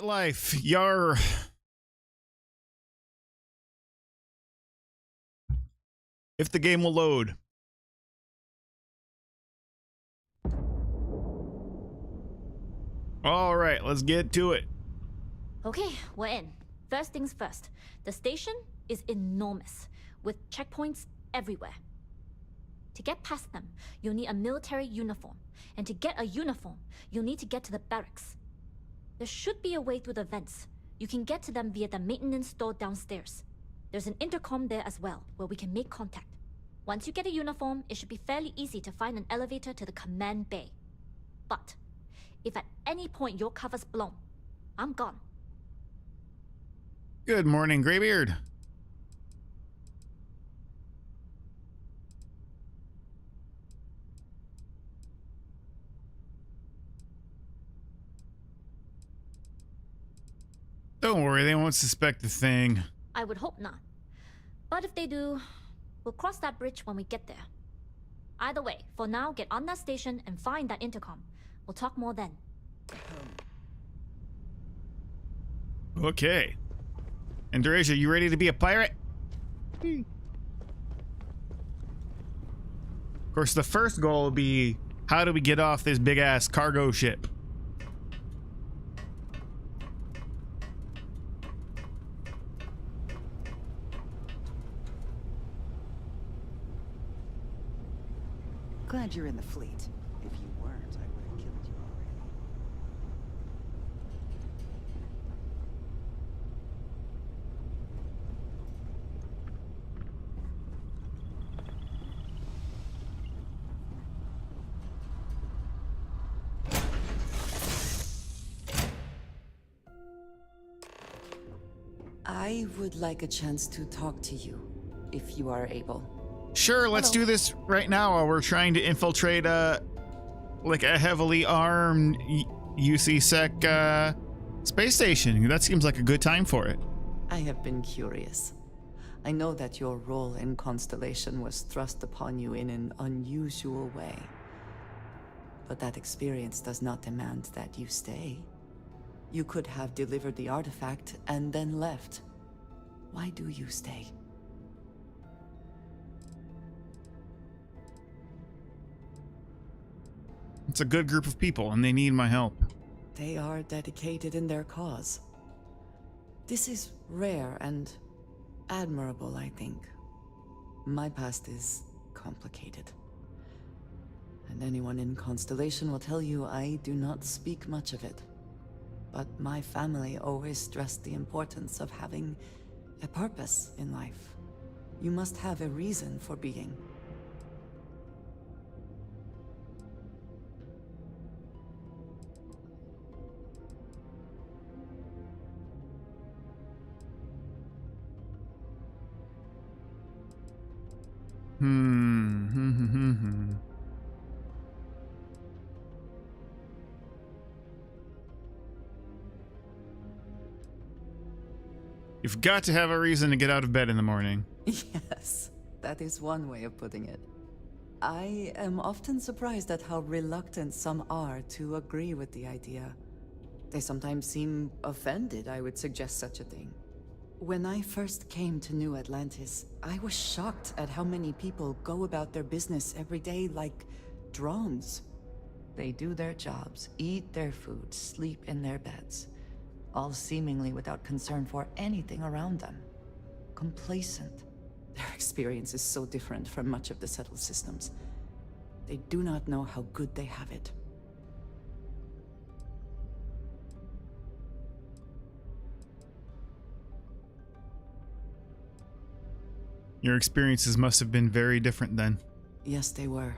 Start life. Yar. If the game will load. All right, let's get to it. Okay, we're in. First things first. The station is enormous, with checkpoints everywhere. To get past them, you'll need a military uniform. And to get a uniform, you'll need to get to the barracks. There should be a way through the vents. You can get to them via the maintenance store downstairs. There's an intercom there as well, where we can make contact. Once you get a uniform, it should be fairly easy to find an elevator to the command bay. But if at any point your cover's blown, I'm gone. Good morning, Graybeard. Don't worry, they won't suspect a thing. I would hope not. But if they do, we'll cross that bridge when we get there. Either way, for now, get on that station and find that intercom. We'll talk more then. Okay. And Derasia, you ready to be a pirate? Of course, the first goal will be, how do we get off this big-ass cargo ship? Glad you're in the fleet. If you weren't, I would have killed you already. I would like a chance to talk to you, if you are able. Sure, let's do this right now while we're trying to infiltrate like a heavily armed UC-Sec space station. That seems like a good time for it. I have been curious. I know that your role in Constellation was thrust upon you in an unusual way. But that experience does not demand that you stay. You could have delivered the artifact and then left. Why do you stay? It's a good group of people, and they need my help. They are dedicated in their cause. This is rare and admirable, I think. My past is complicated. And anyone in Constellation will tell you I do not speak much of it. But my family always stressed the importance of having a purpose in life. You must have a reason for being. You've got to have a reason to get out of bed in the morning. Yes, that is one way of putting it. I am often surprised at how reluctant some are to agree with the idea. They sometimes seem offended I would suggest such a thing. When I first came to New Atlantis, I was shocked at how many people go about their business every day like drones. They do their jobs, eat their food, sleep in their beds, all seemingly without concern for anything around them. Complacent. Their experience is so different from much of the settled systems. They do not know how good they have it. Your experiences must have been very different then. Yes, they were.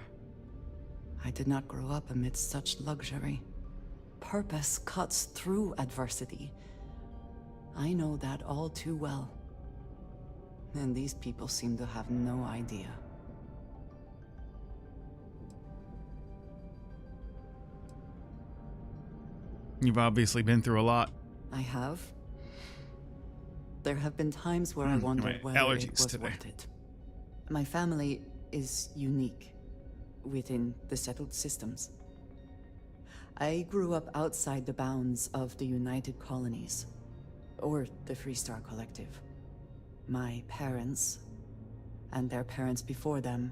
I did not grow up amidst such luxury. Purpose cuts through adversity. I know that all too well. And these people seem to have no idea. You've obviously been through a lot. I have. There have been times where I wondered whether it was worth it. My family is unique within the settled systems. I grew up outside the bounds of the United Colonies, or the Freestar Collective. My parents, and their parents before them,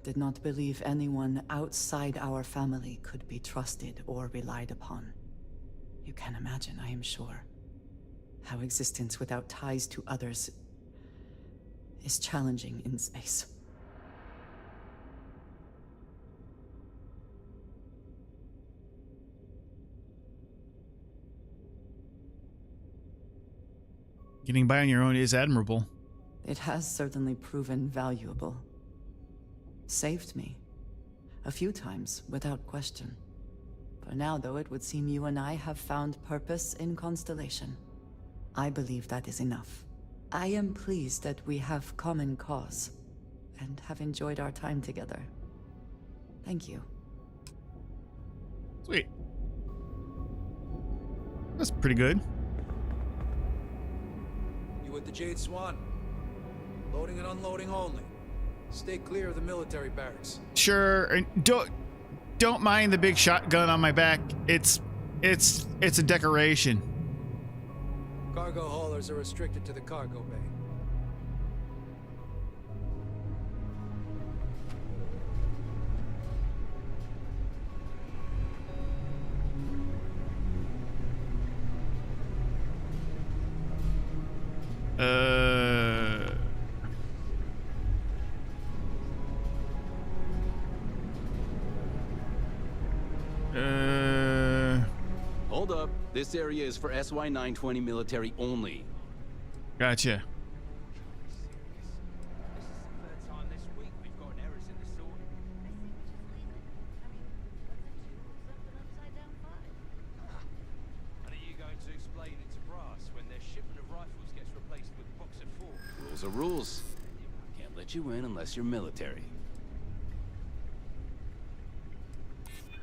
did not believe anyone outside our family could be trusted or relied upon. You can imagine, I am sure, how existence without ties to others is challenging in space. Getting by on your own is admirable. It has certainly proven valuable. Saved me. A few times, without question. For now, though, it would seem you and I have found purpose in Constellation. I believe that is enough. I am pleased that we have common cause, and have enjoyed our time together. Thank you. Sweet. That's pretty good. You with the Jade Swan? Loading and unloading only. Stay clear of the military barracks. Sure. And don't mind the big shotgun on my back. It's a decoration. Cargo haulers are restricted to the cargo bay. Hold up. This area is for SY-920 military only. Gotcha. Rules are rules. Can't let you in unless you're military.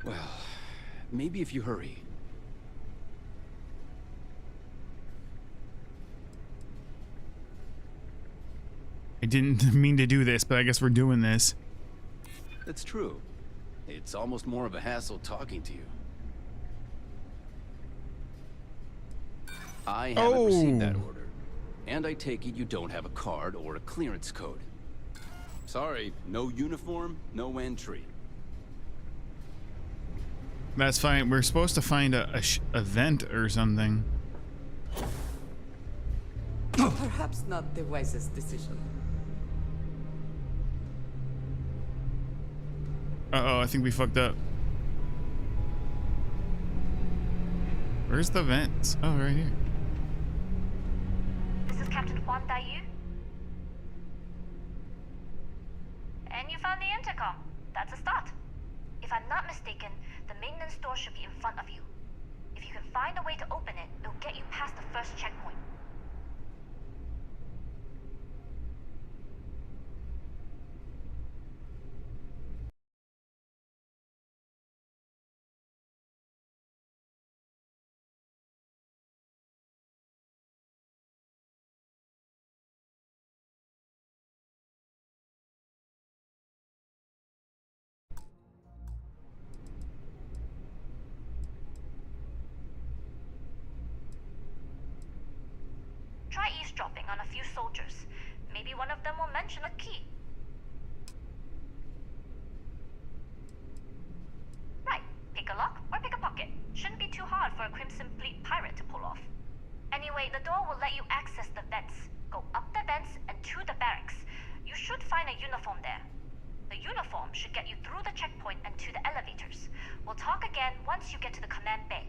Well, maybe if you hurry. I didn't mean to do this, but I guess we're doing this. That's true. It's almost more of a hassle talking to you. I haven't received that order. And I take it you don't have a card or a clearance code. Sorry, no uniform, no entry. That's fine. We're supposed to find a vent or something. Perhaps not the wisest decision. Uh-oh, I think we fucked up. Where's the vents? Oh, right here. This is Captain Juan Dayu. And you found the intercom. That's a start. If I'm not mistaken, the maintenance door should be in front of you. If you can find a way to open it, it'll get you past the first checkpoint. Try eavesdropping on a few soldiers. Maybe one of them will mention a key. Right, pick a lock or pick a pocket. Shouldn't be too hard for a Crimson Fleet pirate to pull off. Anyway, the door will let you access the vents. Go up the vents and to the barracks. You should find a uniform there. The uniform should get you through the checkpoint and to the elevators. We'll talk again once you get to the command bay.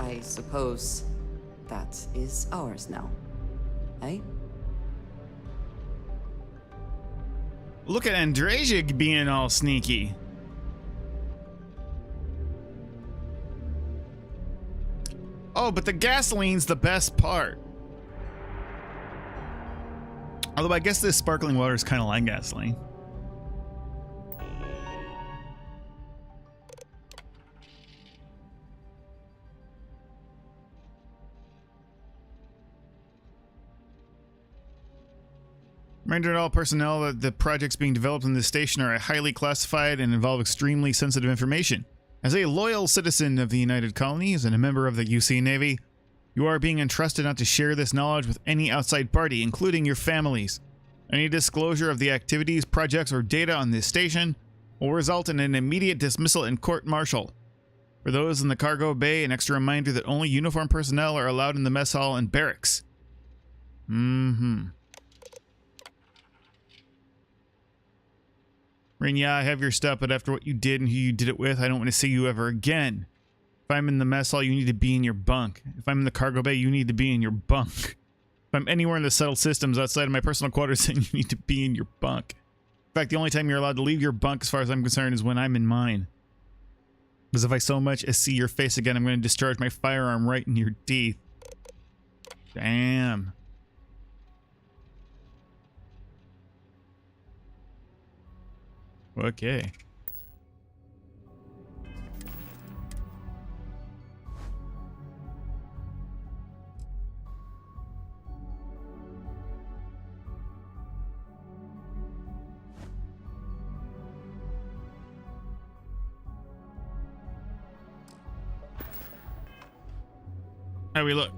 I suppose that is ours now. Eh? Look at Andreja being all sneaky. Oh, but the gasoline's the best part. Although I guess this sparkling water is kind of like gasoline. Reminder to all personnel that the projects being developed in this station are highly classified and involve extremely sensitive information. As a loyal citizen of the United Colonies and a member of the UC Navy, you are being entrusted not to share this knowledge with any outside party, including your families. Any disclosure of the activities, projects, or data on this station will result in an immediate dismissal and court-martial. For those in the cargo bay, an extra reminder that only uniformed personnel are allowed in the mess hall and barracks. Rin, yeah, I have your stuff, but after what you did and who you did it with, I don't want to see you ever again. If I'm in the mess hall, you need to be in your bunk. If I'm in the cargo bay, you need to be in your bunk. If I'm anywhere in the settled systems outside of my personal quarters, then you need to be in your bunk. In fact, the only time you're allowed to leave your bunk, as far as I'm concerned, is when I'm in mine. Because if I so much as see your face again, I'm going to discharge my firearm right in your teeth. Damn. Okay. How we look?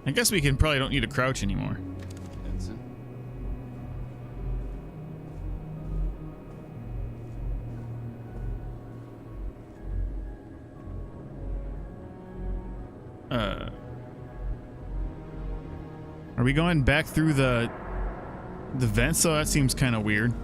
I guess we can probably don't need to crouch anymore. Benson? Are we going back through the vents? So that seems kind of weird.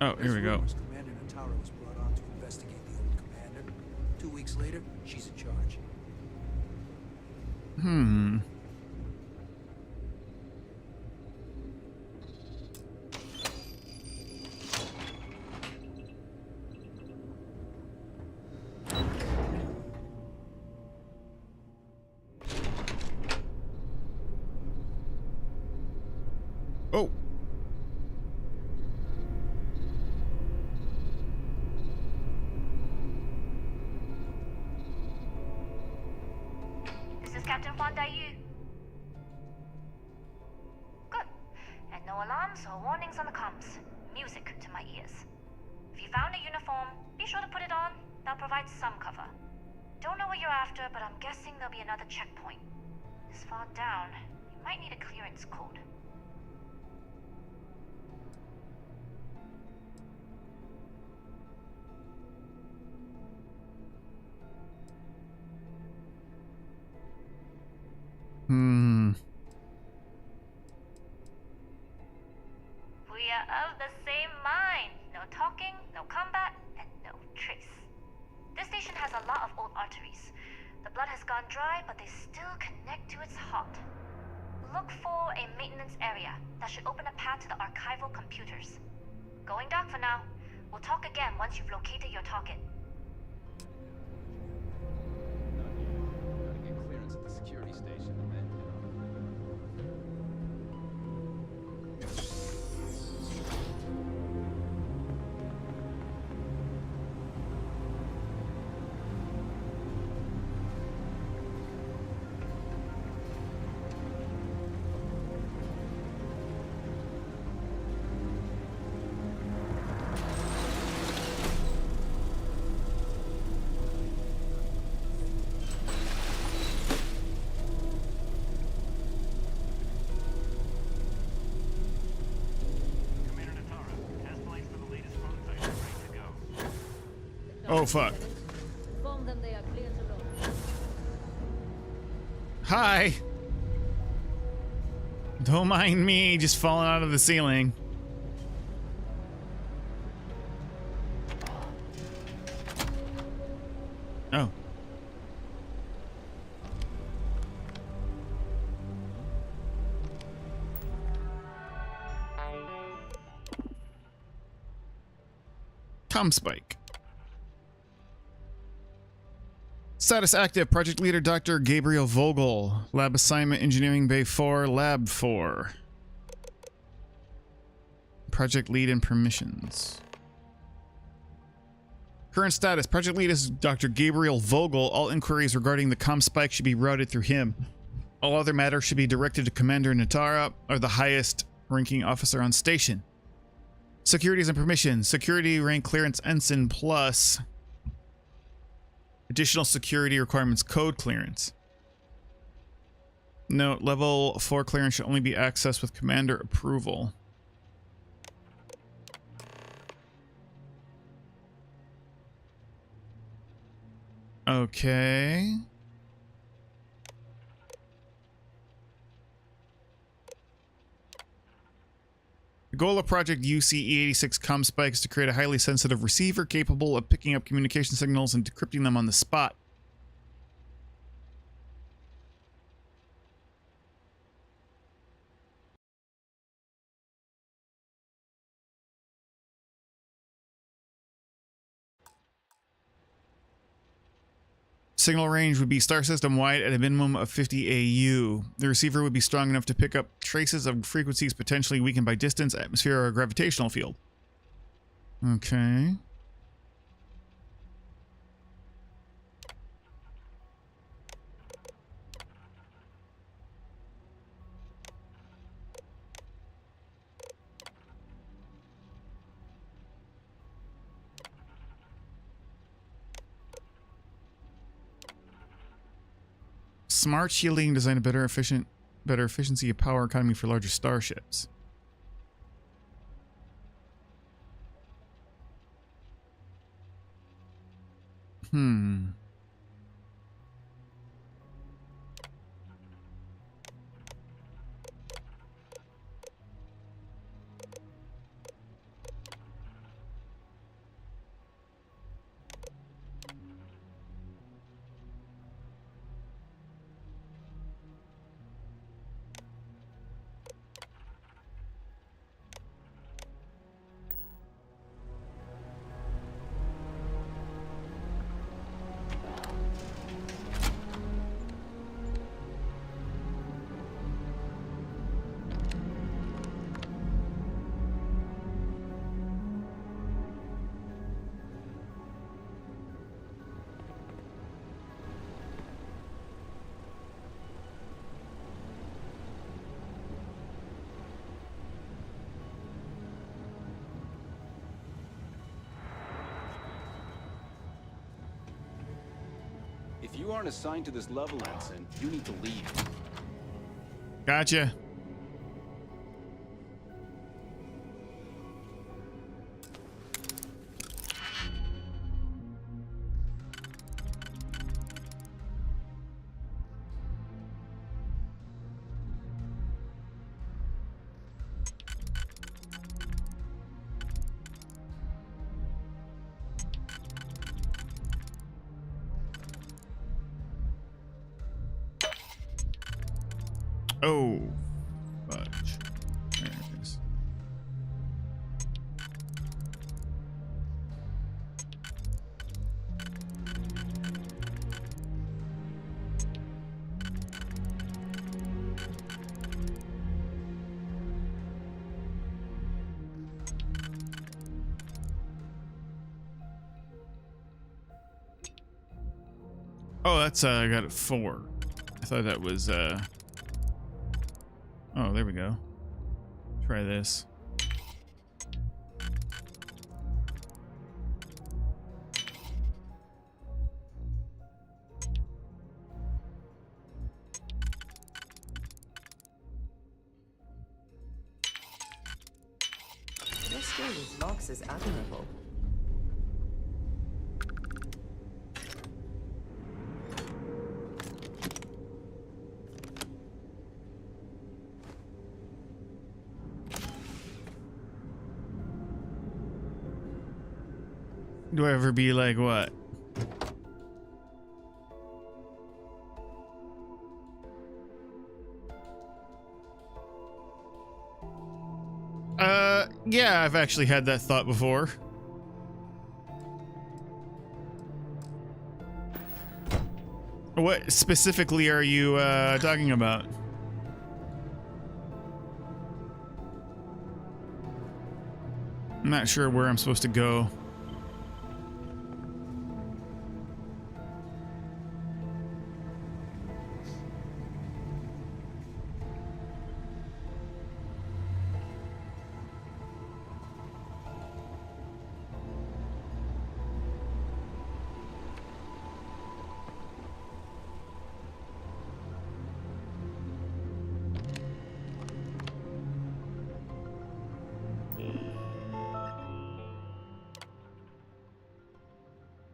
Oh, here we go. Commander Natara was brought on to investigate the old commander. 2 weeks later, she's in charge. Oh. This is Captain Fondayu. Good. And no alarms or warnings on the comms. Music to my ears. If you found a uniform, be sure to put it on. That'll provide some cover. Don't know what you're after, but I'm guessing there'll be another checkpoint. This far down, you might need a clearance code. We are of the same mind. No talking, no combat, and no trace. This station has a lot of old arteries. The blood has gone dry, but they still connect to its heart. Look for a maintenance area. That should open a path to the archival computers. Going dark for now. We'll talk again once you've located your target. Gotta get clearance at the security station and then head on. Oh, fuck. Inform them they are clear to load. Hi. Don't mind me just falling out of the ceiling. Oh. Spike. Status active. Project leader Dr. Gabriel Vogel. Lab assignment Engineering Bay 4, Lab 4. Project lead and permissions. Current status. Project lead is Dr. Gabriel Vogel. All inquiries regarding the Spike should be routed through him. All other matters should be directed to Commander Natara, or the highest ranking officer on station. Securities and permissions. Security rank clearance ensign plus additional security requirements code clearance. Note, level 4 clearance should only be accessed with commander approval. Okay. The goal of Project UC-E86 ComSpike is to create a highly sensitive receiver capable of picking up communication signals and decrypting them on the spot. Signal range would be star system wide at a minimum of 50 AU. The receiver would be strong enough to pick up traces of frequencies potentially weakened by distance, atmosphere, or gravitational field. Okay. Smart shielding design a better efficiency of power economy for larger starships. If you aren't assigned to this level, Ensign, you need to leave. Gotcha. Oh, fudge. There it is. Oh, that's I got it 4. I thought that was oh, there we go. Try this. Your skill with locks is admirable. Do I ever be like what? Yeah, I've actually had that thought before. What specifically are you talking about? I'm not sure where I'm supposed to go.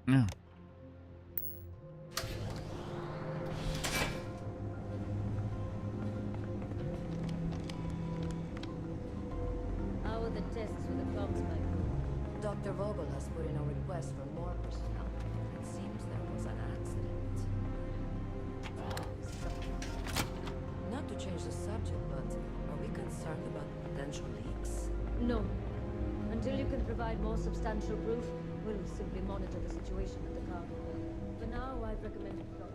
Yeah. How are the tests with the clogs, Mike? Dr. Vogel has put in a request for more personnel. It seems there was an accident. Not to change the subject, but are we concerned about potential leaks? No. Until you can provide more substantial proof, we'll simply monitor the situation at the cargo bay. For now, I'd recommend you drop.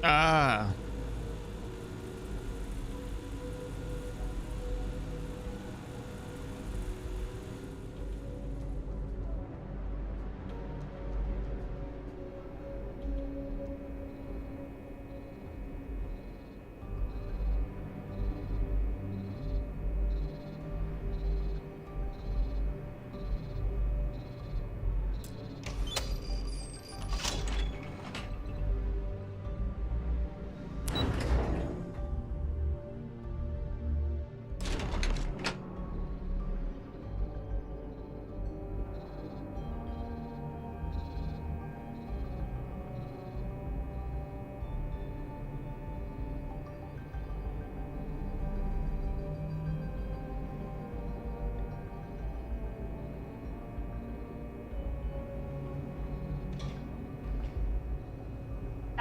Ah.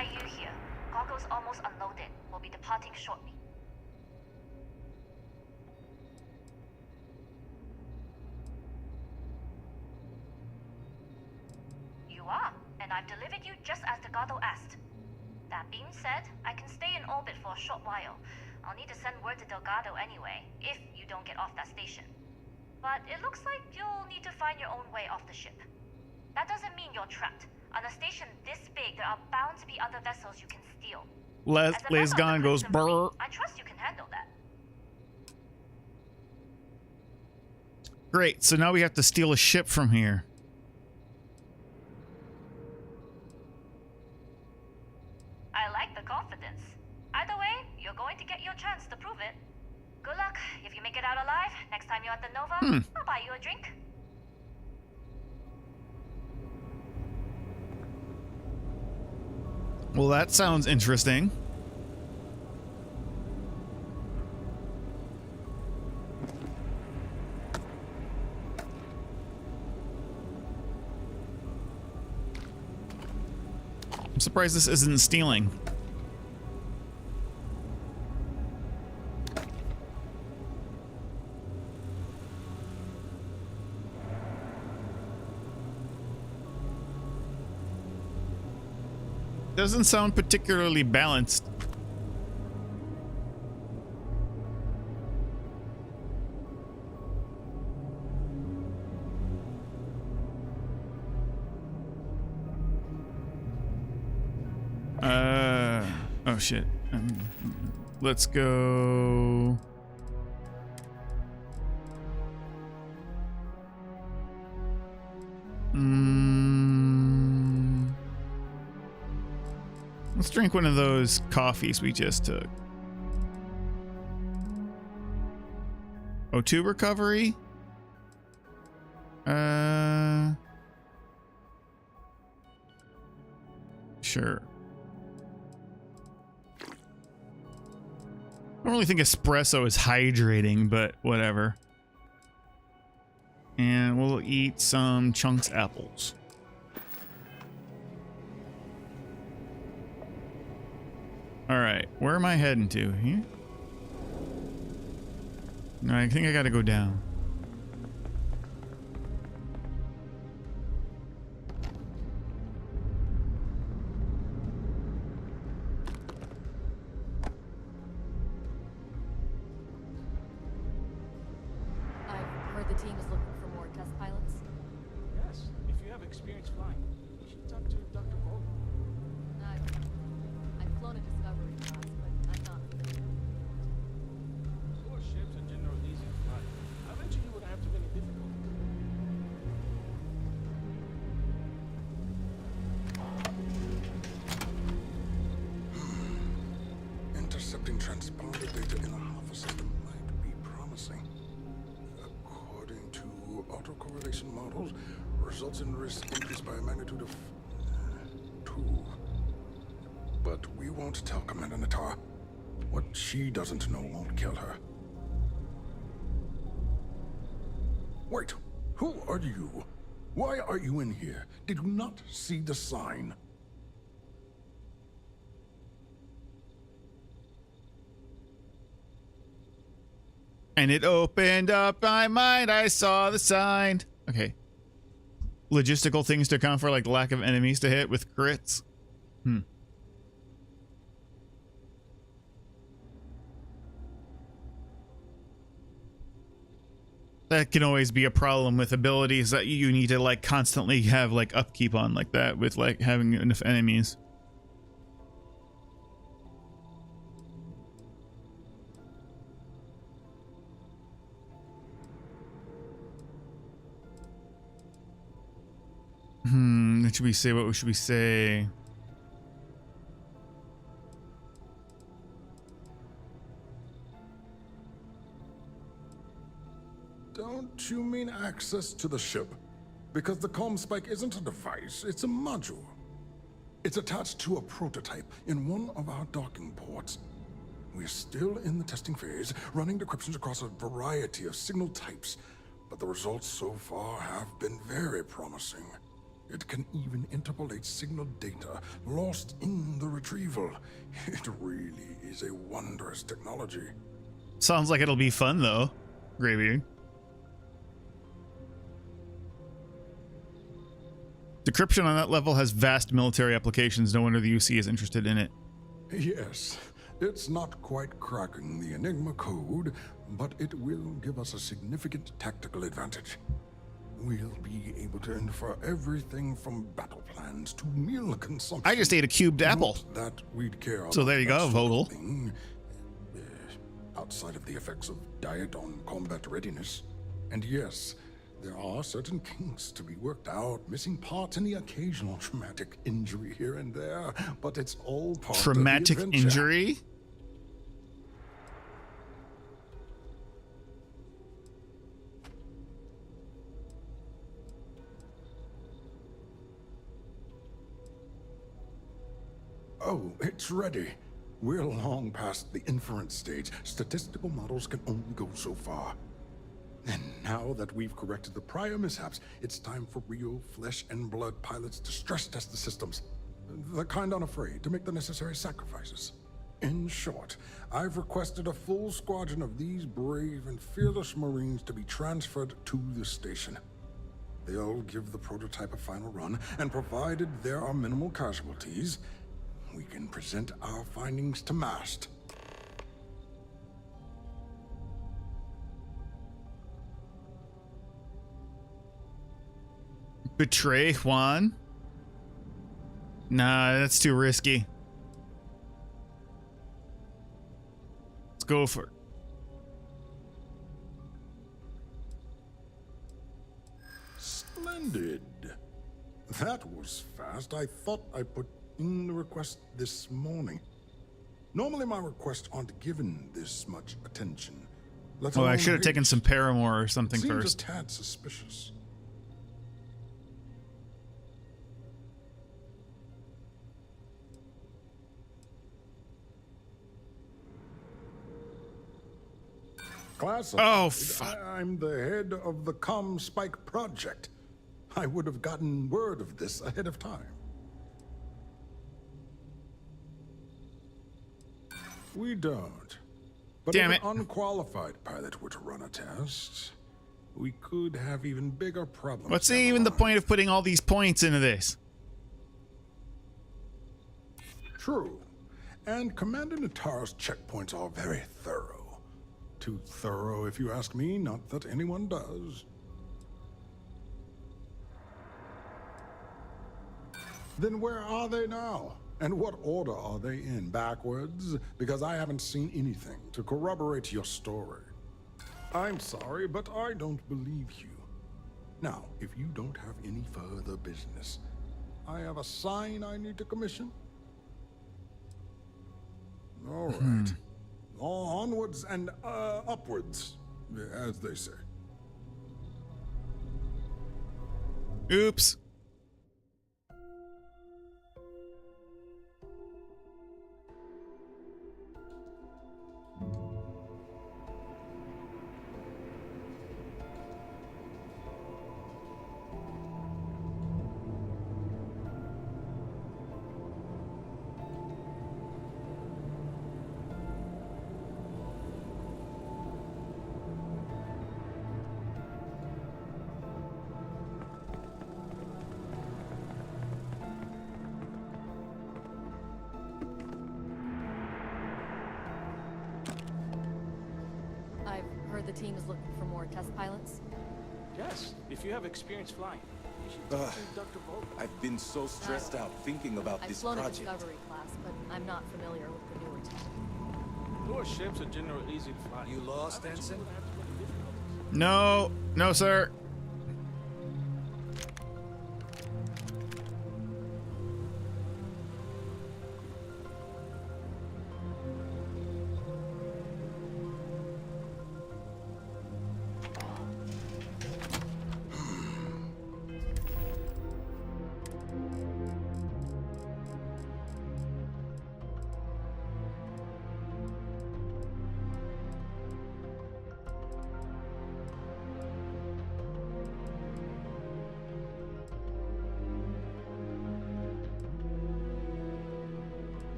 Yu here. Goggles almost unloaded. We'll be departing shortly. You are, and I've delivered you just as Delgado asked. That being said, I can stay in orbit for a short while. I'll need to send word to Delgado anyway, if you don't get off that station. But it looks like you'll need to find your own way off the ship. That doesn't mean you're trapped. On a station this big, there are bound to be other vessels you can steal. As a member of the Lasgon goes Crimson Fleet, brr. I trust you can handle that. Great, so now we have to steal a ship from here. I like the confidence. Either way, you're going to get your chance to prove it. Good luck. If you make it out alive, next time you're at the Nova, I'll buy you a drink. Well, that sounds interesting. I'm surprised this isn't stealing. Doesn't sound particularly balanced. Oh shit. Let's go. Let's drink one of those coffees we just took. O2 recovery? Sure. I don't really think espresso is hydrating, but whatever. And we'll eat some chunks apples. All right, where am I heading to? Here? No, I think I gotta go down. I've heard the team is looking for more test pilots. Yes, if you have experience flying, you should talk to Dr. Vogel. I've flown a Discovery class, but I'm not familiar. Your ships are generally easy to fly. I bet you wouldn't have too many difficulties. Intercepting transponder data in a Alpha system might be promising. According to autocorrelation models, results in risk increased by a magnitude of 2. But we won't tell Commander Natar. What she doesn't know won't kill her. Wait, who are you? Why are you in here? Did you not see the sign? And it opened up my mind. I saw the sign. Okay. Logistical things to account for, like lack of enemies to hit with crits. That can always be a problem with abilities that you need to like constantly have like upkeep on like that with like having enough enemies. What should we say? What should we say? Don't you mean access to the ship? Because the comm spike isn't a device, it's a module. It's attached to a prototype in one of our docking ports. We're still in the testing phase, running decryptions across a variety of signal types, but the results so far have been very promising. It can even interpolate signal data lost in the retrieval. It really is a wondrous technology. Sounds like it'll be fun though, Graybeard. Decryption on that level has vast military applications. No wonder the UC is interested in it. Yes, it's not quite cracking the Enigma code, but it will give us a significant tactical advantage. we'll be able to infer everything from battle plans to meal consumption. I just ate a cubed apple. Not that we'd care So there you go, about that sort of Vogel. thing, outside of the effects of diet on combat readiness. And yes, there are certain kinks to be worked out, missing parts and the occasional traumatic injury here and there, but it's all part Traumatic of the adventure. injury? Oh, it's ready. We're long past the inference stage. Statistical models can only go so far. And now that we've corrected the prior mishaps, it's time for real flesh and blood pilots to stress test the systems. The kind unafraid to make the necessary sacrifices. In short, I've requested a full squadron of these brave and fearless Marines to be transferred to the station. They'll give the prototype a final run, and provided there are minimal casualties, we can present our findings to MAST. Betray Juan? Nah, that's too risky. Let's go for it. Splendid. That was fast. I thought I put in the request this morning. Normally my requests aren't given this much attention. Let Oh, I alone should have taken haste. some Paramore or something Seems first. a tad suspicious. Classified. Oh, fuck. I'm the head of the Spike project. I would have gotten word of this ahead of time. We don't. But Damn if it. an unqualified pilot were to run a test, we could have even bigger problems. What's down the even the line. point of putting all these points into this? True. And Commander Natara's checkpoints are very thorough. Too thorough, if you ask me, not that anyone does. Then where are they now? And what order are they in? Backwards? Because I haven't seen anything to corroborate your story. I'm sorry, but I don't believe you. Now, if you don't have any further business, I have a sign I need to commission. All right. Onwards and upwards, as they say. Oops. I've heard the team is looking for more test pilots. Yes, if you have experience flying, you should talk to Dr. Vogel. I've been so stressed out thinking about I've this flown a project. Discovery class, but I'm not familiar with the newer tech. Newer ships are generally easy to fly. You lost, I bet you Ensign? wouldn't have too many difficulties. No, no, sir.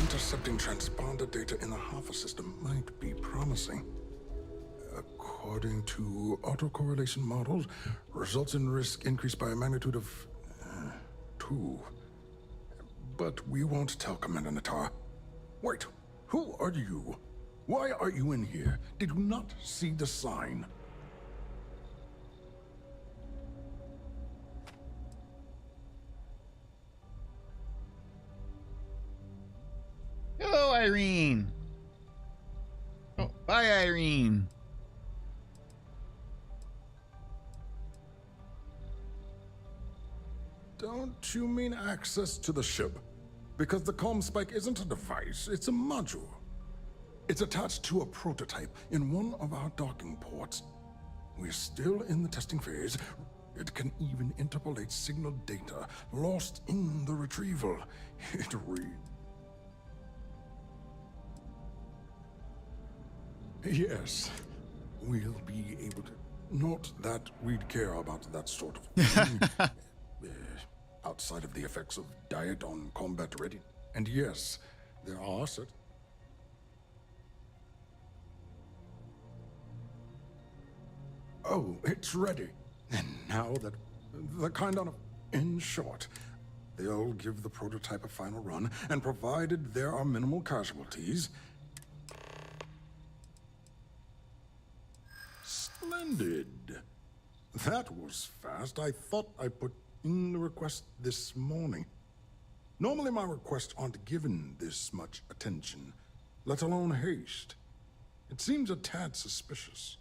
Intercepting transponder data in the Alpha system might be promising. According to autocorrelation models, results in risk increased by a magnitude of 2. But we won't tell Commander Natar. Wait, Who are you? Why are you in here? Did you not see the sign? Hello, Irene. Oh, bye, Irene. Don't you mean access to the ship? Because the comm spike isn't a device, it's a module. It's attached to a prototype in one of our docking ports. We're still in the testing phase. It can even interpolate signal data lost in the retrieval. It Yes, we'll be able to. Not that we'd care about that sort of thing. Outside of the effects of diet on combat ready. And yes, there are certain. Oh, it's ready. And now that the kind of, in short, they'll give the prototype a final run, and provided there are minimal casualties. Splendid. That was fast. I thought I put in the request this morning. Normally my requests aren't given this much attention, let alone haste. It seems a tad suspicious.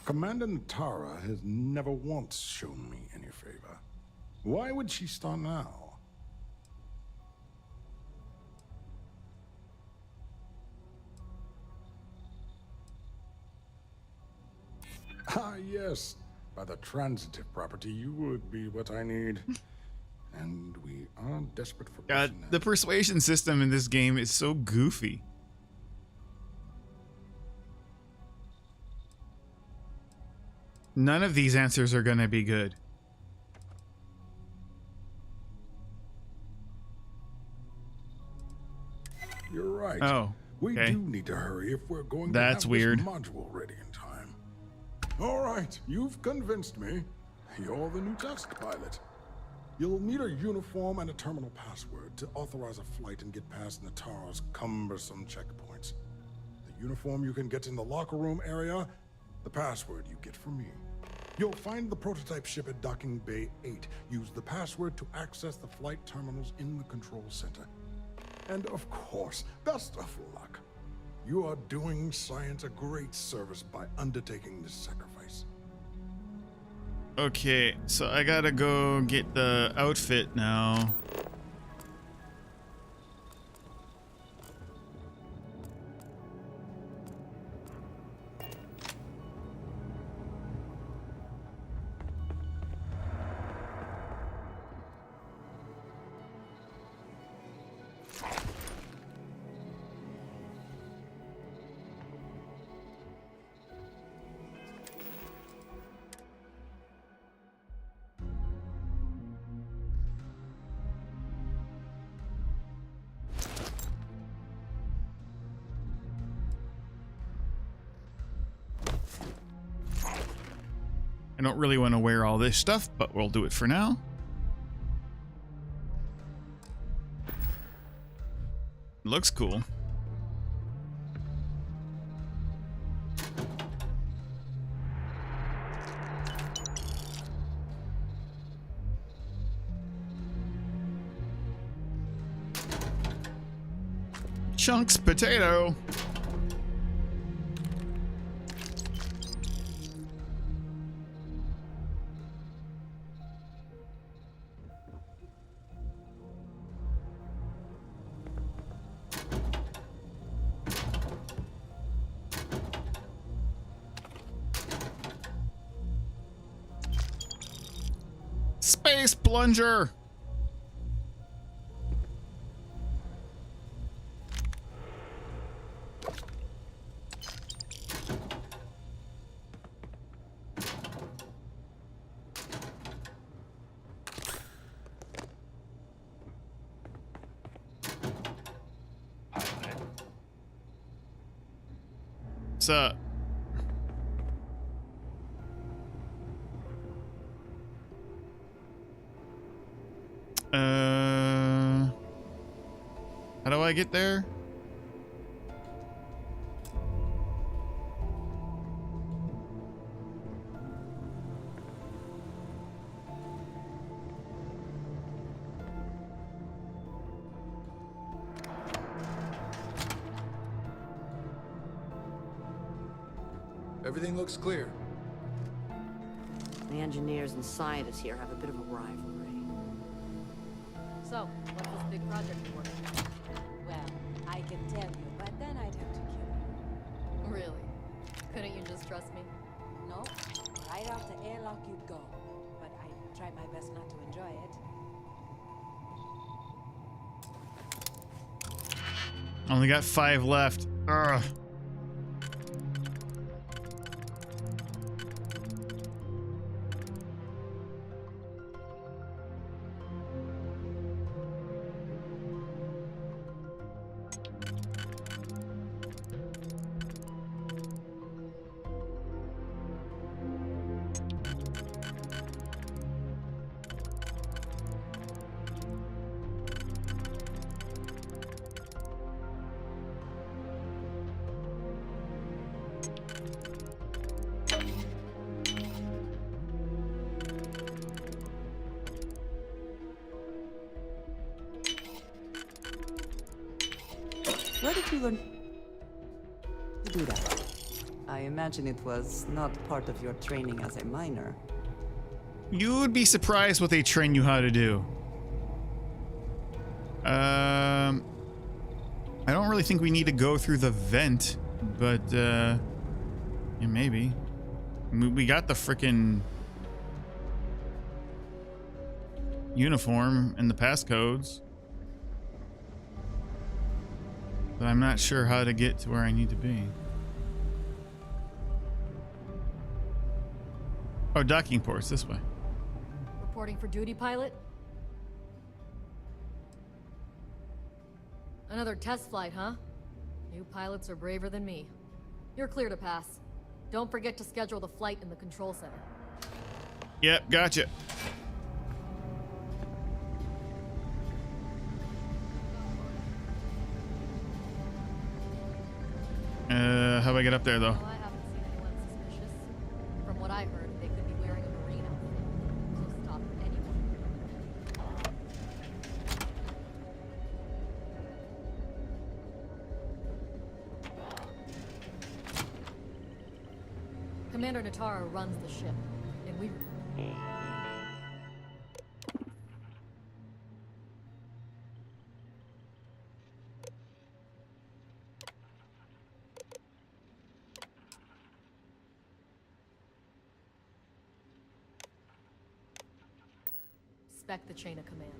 Commander Natara has never once shown me any favor. Why would she start now? Ah, yes. By the transitive property, you would be what I need. And we are desperate for God, the persuasion system in this game is so goofy. None of these answers are gonna be good. You're right. Oh, we okay. do need to hurry if we're going That's to have weird. this module ready in time. All right, you've convinced me. You're the new test pilot. You'll need a uniform and a terminal password to authorize a flight and get past Natara's cumbersome checkpoints. The uniform you can get in the locker room area, the password you get from me. You'll find the prototype ship at Docking Bay 8. Use the password to access the flight terminals in the control center. And of course, best of luck. You are doing science a great service by undertaking this sacrifice. Okay, so I gotta go get the outfit now. I don't really want to wear all this stuff, but we'll do it for now. Looks cool. Chunks potato. Space plunger. What's up? How do I get there? Everything looks clear. The engineers and scientists here have a bit of a rivalry. So, what's this big project for? Well, I can tell you, but then I'd have to kill you. Really? Couldn't you just trust me? No, right out the airlock you'd go. But I try my best not to enjoy it. Only got 5 left. Ugh. Where did you learn to do that? I imagine it was not part of your training as a miner. You would be surprised what they train you how to do. I don't really think we need to go through the vent, but yeah, maybe. We got the frickin' uniform and the passcodes, but I'm not sure how to get to where I need to be. Oh, docking ports this way. Reporting for duty, pilot? Another test flight, huh? You pilots are braver than me. You're clear to pass. Don't forget to schedule the flight in the control center. Yep, gotcha. How do I get up there, though? Well, I haven't seen anyone suspicious. From what I heard, they could be wearing a marine outfit. So stop anyone. Commander Natara runs the ship, and we... Respect the chain of command.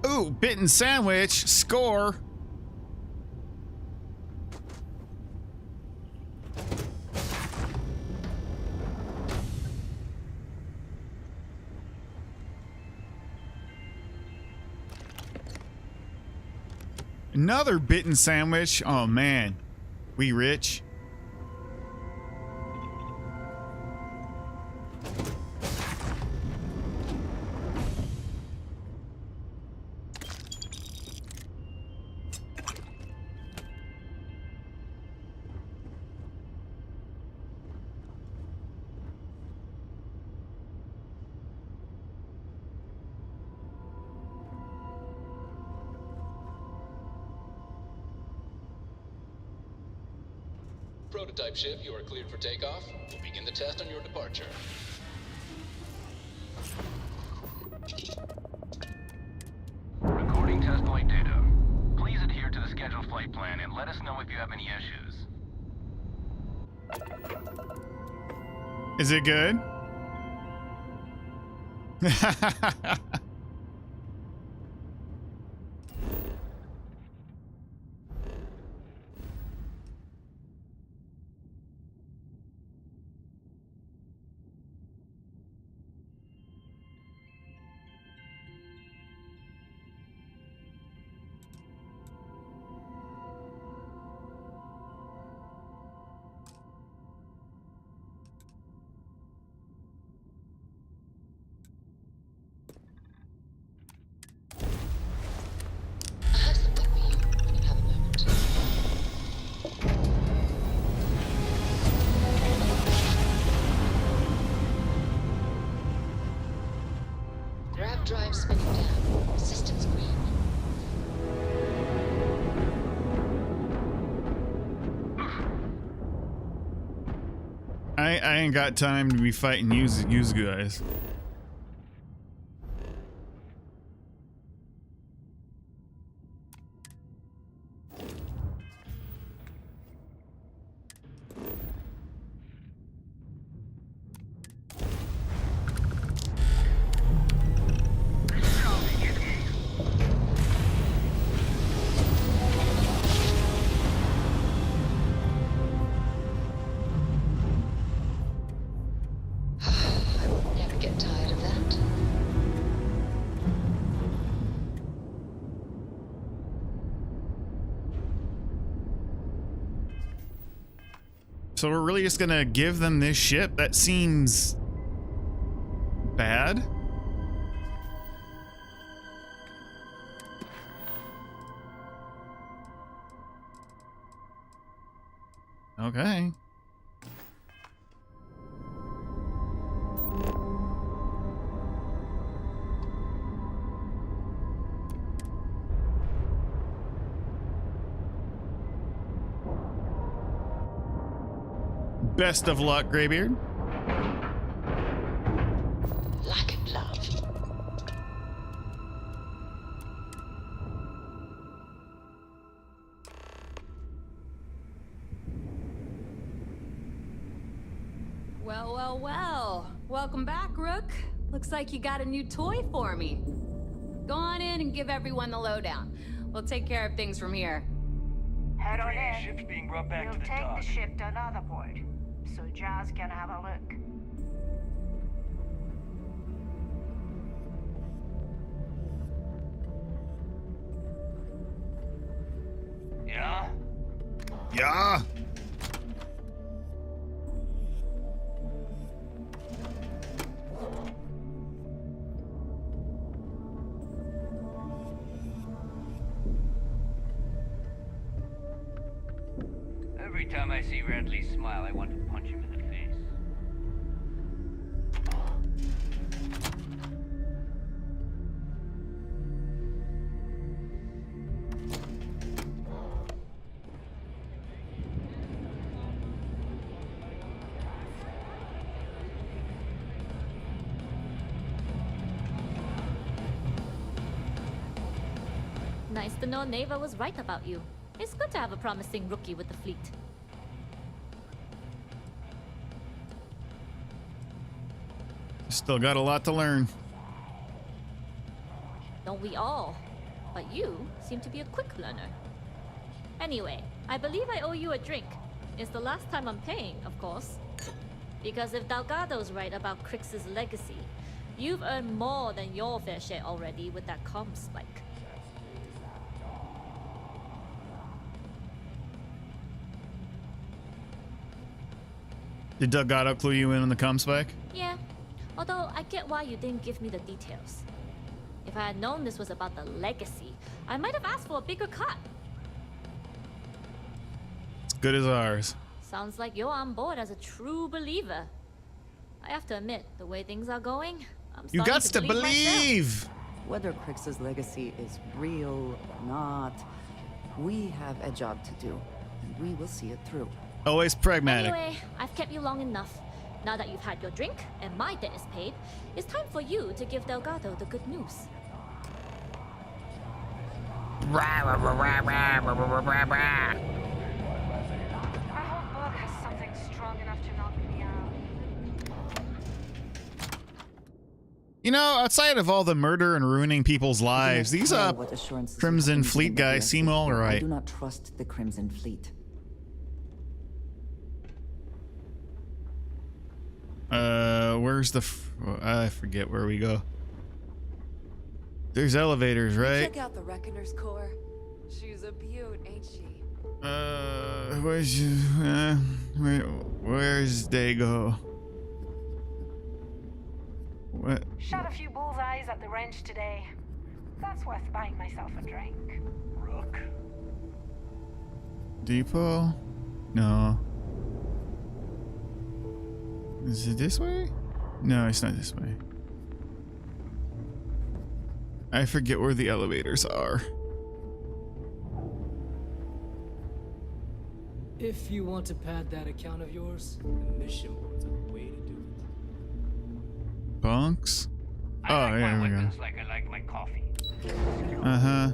Ooh, bitten sandwich, score. Another bitten sandwich. Oh man, we rich. Prototype ship, you are cleared for takeoff. We'll begin the test on your departure. Recording test flight data. Please adhere to the scheduled flight plan and let us know if you have any issues. Is it good? Drive spinning down. Systems green. I ain't got time to be fighting use guys. So we're really just gonna give them this ship? That seems bad. Okay. Best of luck, Greybeard. Like it, love. Well, well, well. Welcome back, Rook. Looks like you got a new toy for me. Go on in and give everyone the lowdown. We'll take care of things from here. Head on in. Ship's being brought back We'll to the take dock. the ship to another port, so Jazz can have a look. Yeah? Yeah. Every time I see Radley smile, I want to punch him in the face. Nice to know Neva was right about you. It's good to have a promising rookie with the fleet. Still got a lot to learn. Don't we all? But you seem to be a quick learner. Anyway, I believe I owe you a drink. It's the last time I'm paying, of course. Because if Delgado's right about Crix's legacy, you've earned more than your fair share already with that comm spike. Did Delgado clue you in on the comm spec? Yeah, although I get why you didn't give me the details. If I had known this was about the legacy, I might have asked for a bigger cut. As good as ours. Sounds like you're on board as a true believer. I have to admit, the way things are going, I'm You starting got to believe! myself. Whether Crix's legacy is real or not, we have a job to do, and we will see it through. Always pragmatic. Anyway, I've kept you long enough. Now that you've had your drink and my debt is paid, it's time for you to give Delgado the good news. Our whole book has something strong enough to knock me out. You know, outside of all the murder and ruining people's lives, these Crimson Fleet guys seem all I right. do not trust the Crimson Fleet. Where's the? I forget where we go. There's elevators, right? Check out the Reckoner's core. She's a beaut, ain't she? Where's Dago? What? Shot a few bullseyes at the wrench today. That's worth buying myself a drink. Rook. Depot? No. Is it this way? No, it's not this way. I forget where the elevators are. If you want to pad that account of yours, the mission boards are the way to do it. Bunks? Oh, yeah, there we go. Like I like my coffee. Uh-huh.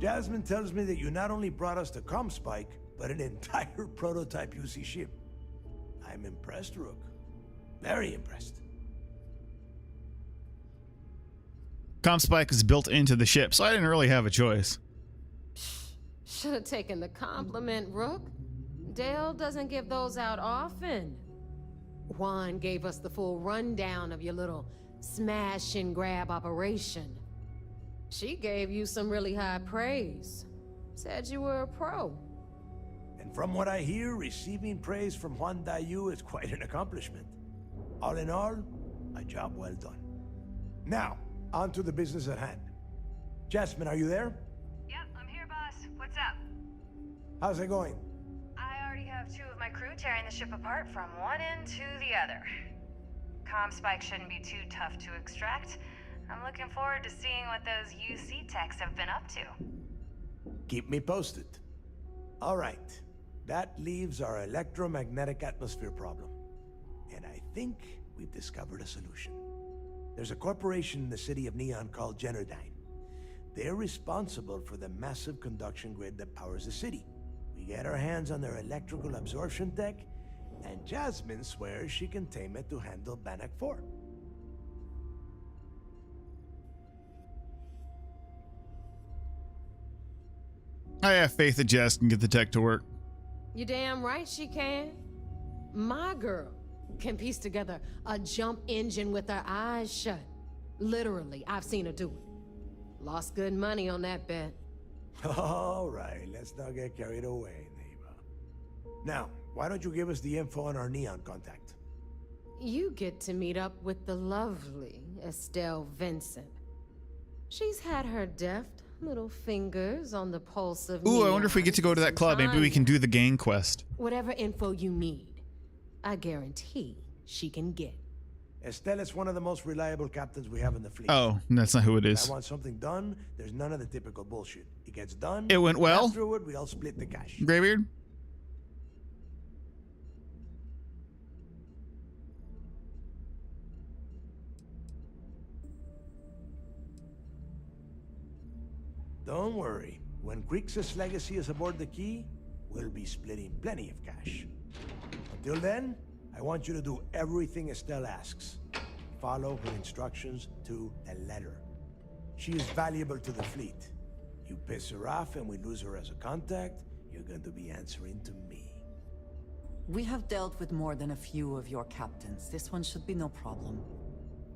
Jasmine tells me that you not only brought us the Comspike, but an entire prototype UC ship. I'm impressed, Rook. Very impressed. Comspike is built into the ship, so I didn't really have a choice. Should have taken the compliment, Rook. Dale doesn't give those out often. Juan gave us the full rundown of your little smash and grab operation. She gave you some really high praise. Said you were a pro. And from what I hear, receiving praise from Juan Dayu is quite an accomplishment. All in all, a job well done. Now, on to the business at hand. Jasmine, are you there? Yep, I'm here, boss. What's up? How's it going? I already have 2 of my crew tearing the ship apart from one end to the other. Comspike shouldn't be too tough to extract. I'm looking forward to seeing what those UC techs have been up to. Keep me posted. All right. That leaves our electromagnetic atmosphere problem. And I think we've discovered a solution. There's a corporation in the city of Neon called Generdyne. They're responsible for the massive conduction grid that powers the city. We get our hands on their electrical absorption tech, and Jasmine swears she can tame it to handle Bannock 4. I have faith that Jess can get the tech to work. You damn right she can. My girl can piece together a jump engine with her eyes shut. Literally, I've seen her do it. Lost good money on that bet. All right, let's not get carried away, neighbor. Now, why don't you give us the info on our Neon contact? You get to meet up with the lovely Estelle Vincent. She's had her deft little fingers on the pulse of Ooh, I wonder if we get to go to that club. Maybe we can do the gang quest. Whatever info you need, I guarantee she can get. Estelle is one of the most reliable captains we have in the fleet. Oh, that's not who it If is. I want something done, there's none of the typical bullshit. It gets done. It went well? Afterward, we all split the cash. Graybeard? Don't worry. When Grixis' legacy is aboard the Key, we'll be splitting plenty of cash. Until then, I want you to do everything Estelle asks. Follow her instructions to the letter. She is valuable to the fleet. You piss her off and we lose her as a contact, you're going to be answering to me. We have dealt with more than a few of your captains. This one should be no problem.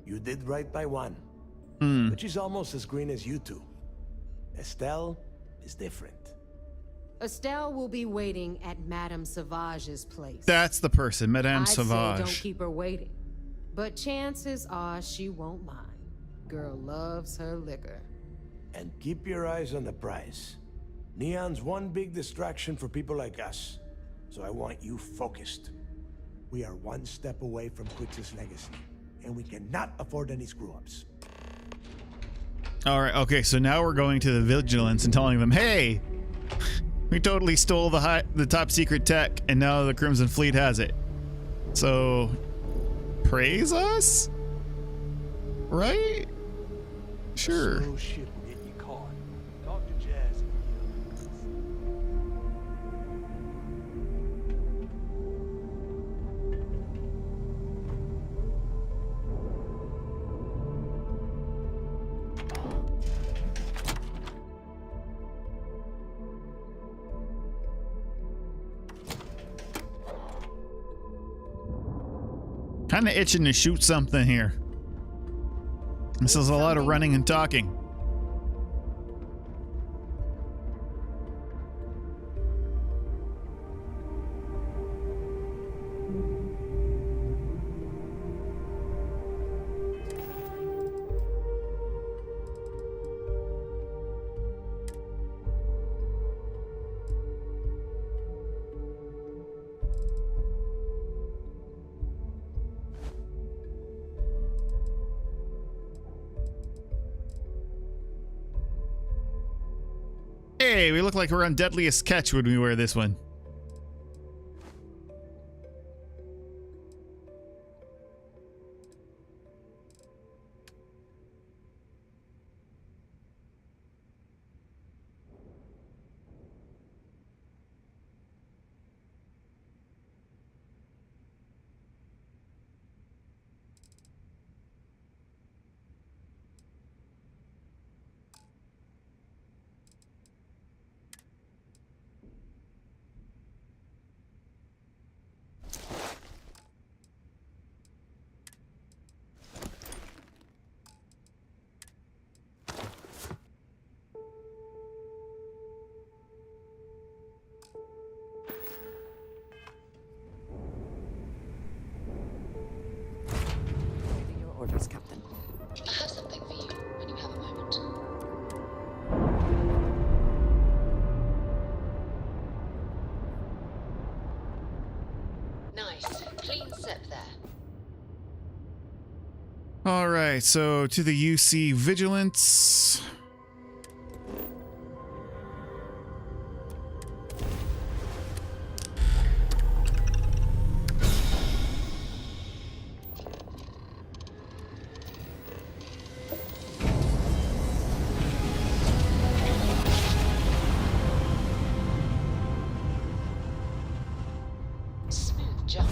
You did right by one. But she's almost as green as you two. Estelle is different. Estelle will be waiting at Madame Sauvage's place. That's the person, Madame I'd say Sauvage. don't keep her waiting. But chances are she won't mind. Girl loves her liquor. And keep your eyes on the prize. Neon's one big distraction for people like us. So I want you focused. We are one step away from Grixis' legacy. And we cannot afford any screw-ups. All right, okay, so now we're going to the Vigilance and telling them, hey, We totally stole the top secret tech, and now the Crimson Fleet has it. So, praise us? Right? Sure. Slow ship will get you caught. Talk to Jazz and Kind of itching to shoot something here. This is a lot of running and talking. Hey, we look like we're on Deadliest Catch when we wear this one. Orders, Captain. I have something for you when you have a moment. Nice. Clean set there. All right, so to the UC Vigilance. Smooth jump.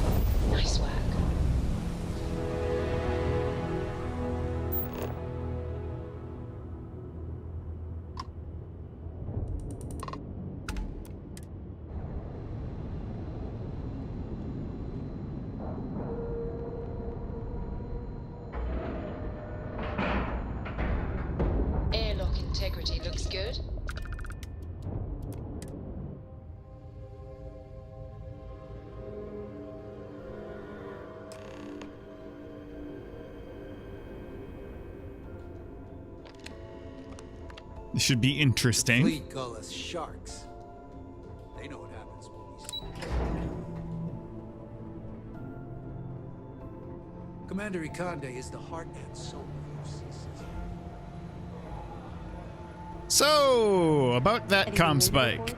Nice work. Airlock integrity looks good. This should be interesting. Fleet call us sharks. They know what happens when we see. Commander Ikande is the heart and soul of UCC. So, about that comm spike.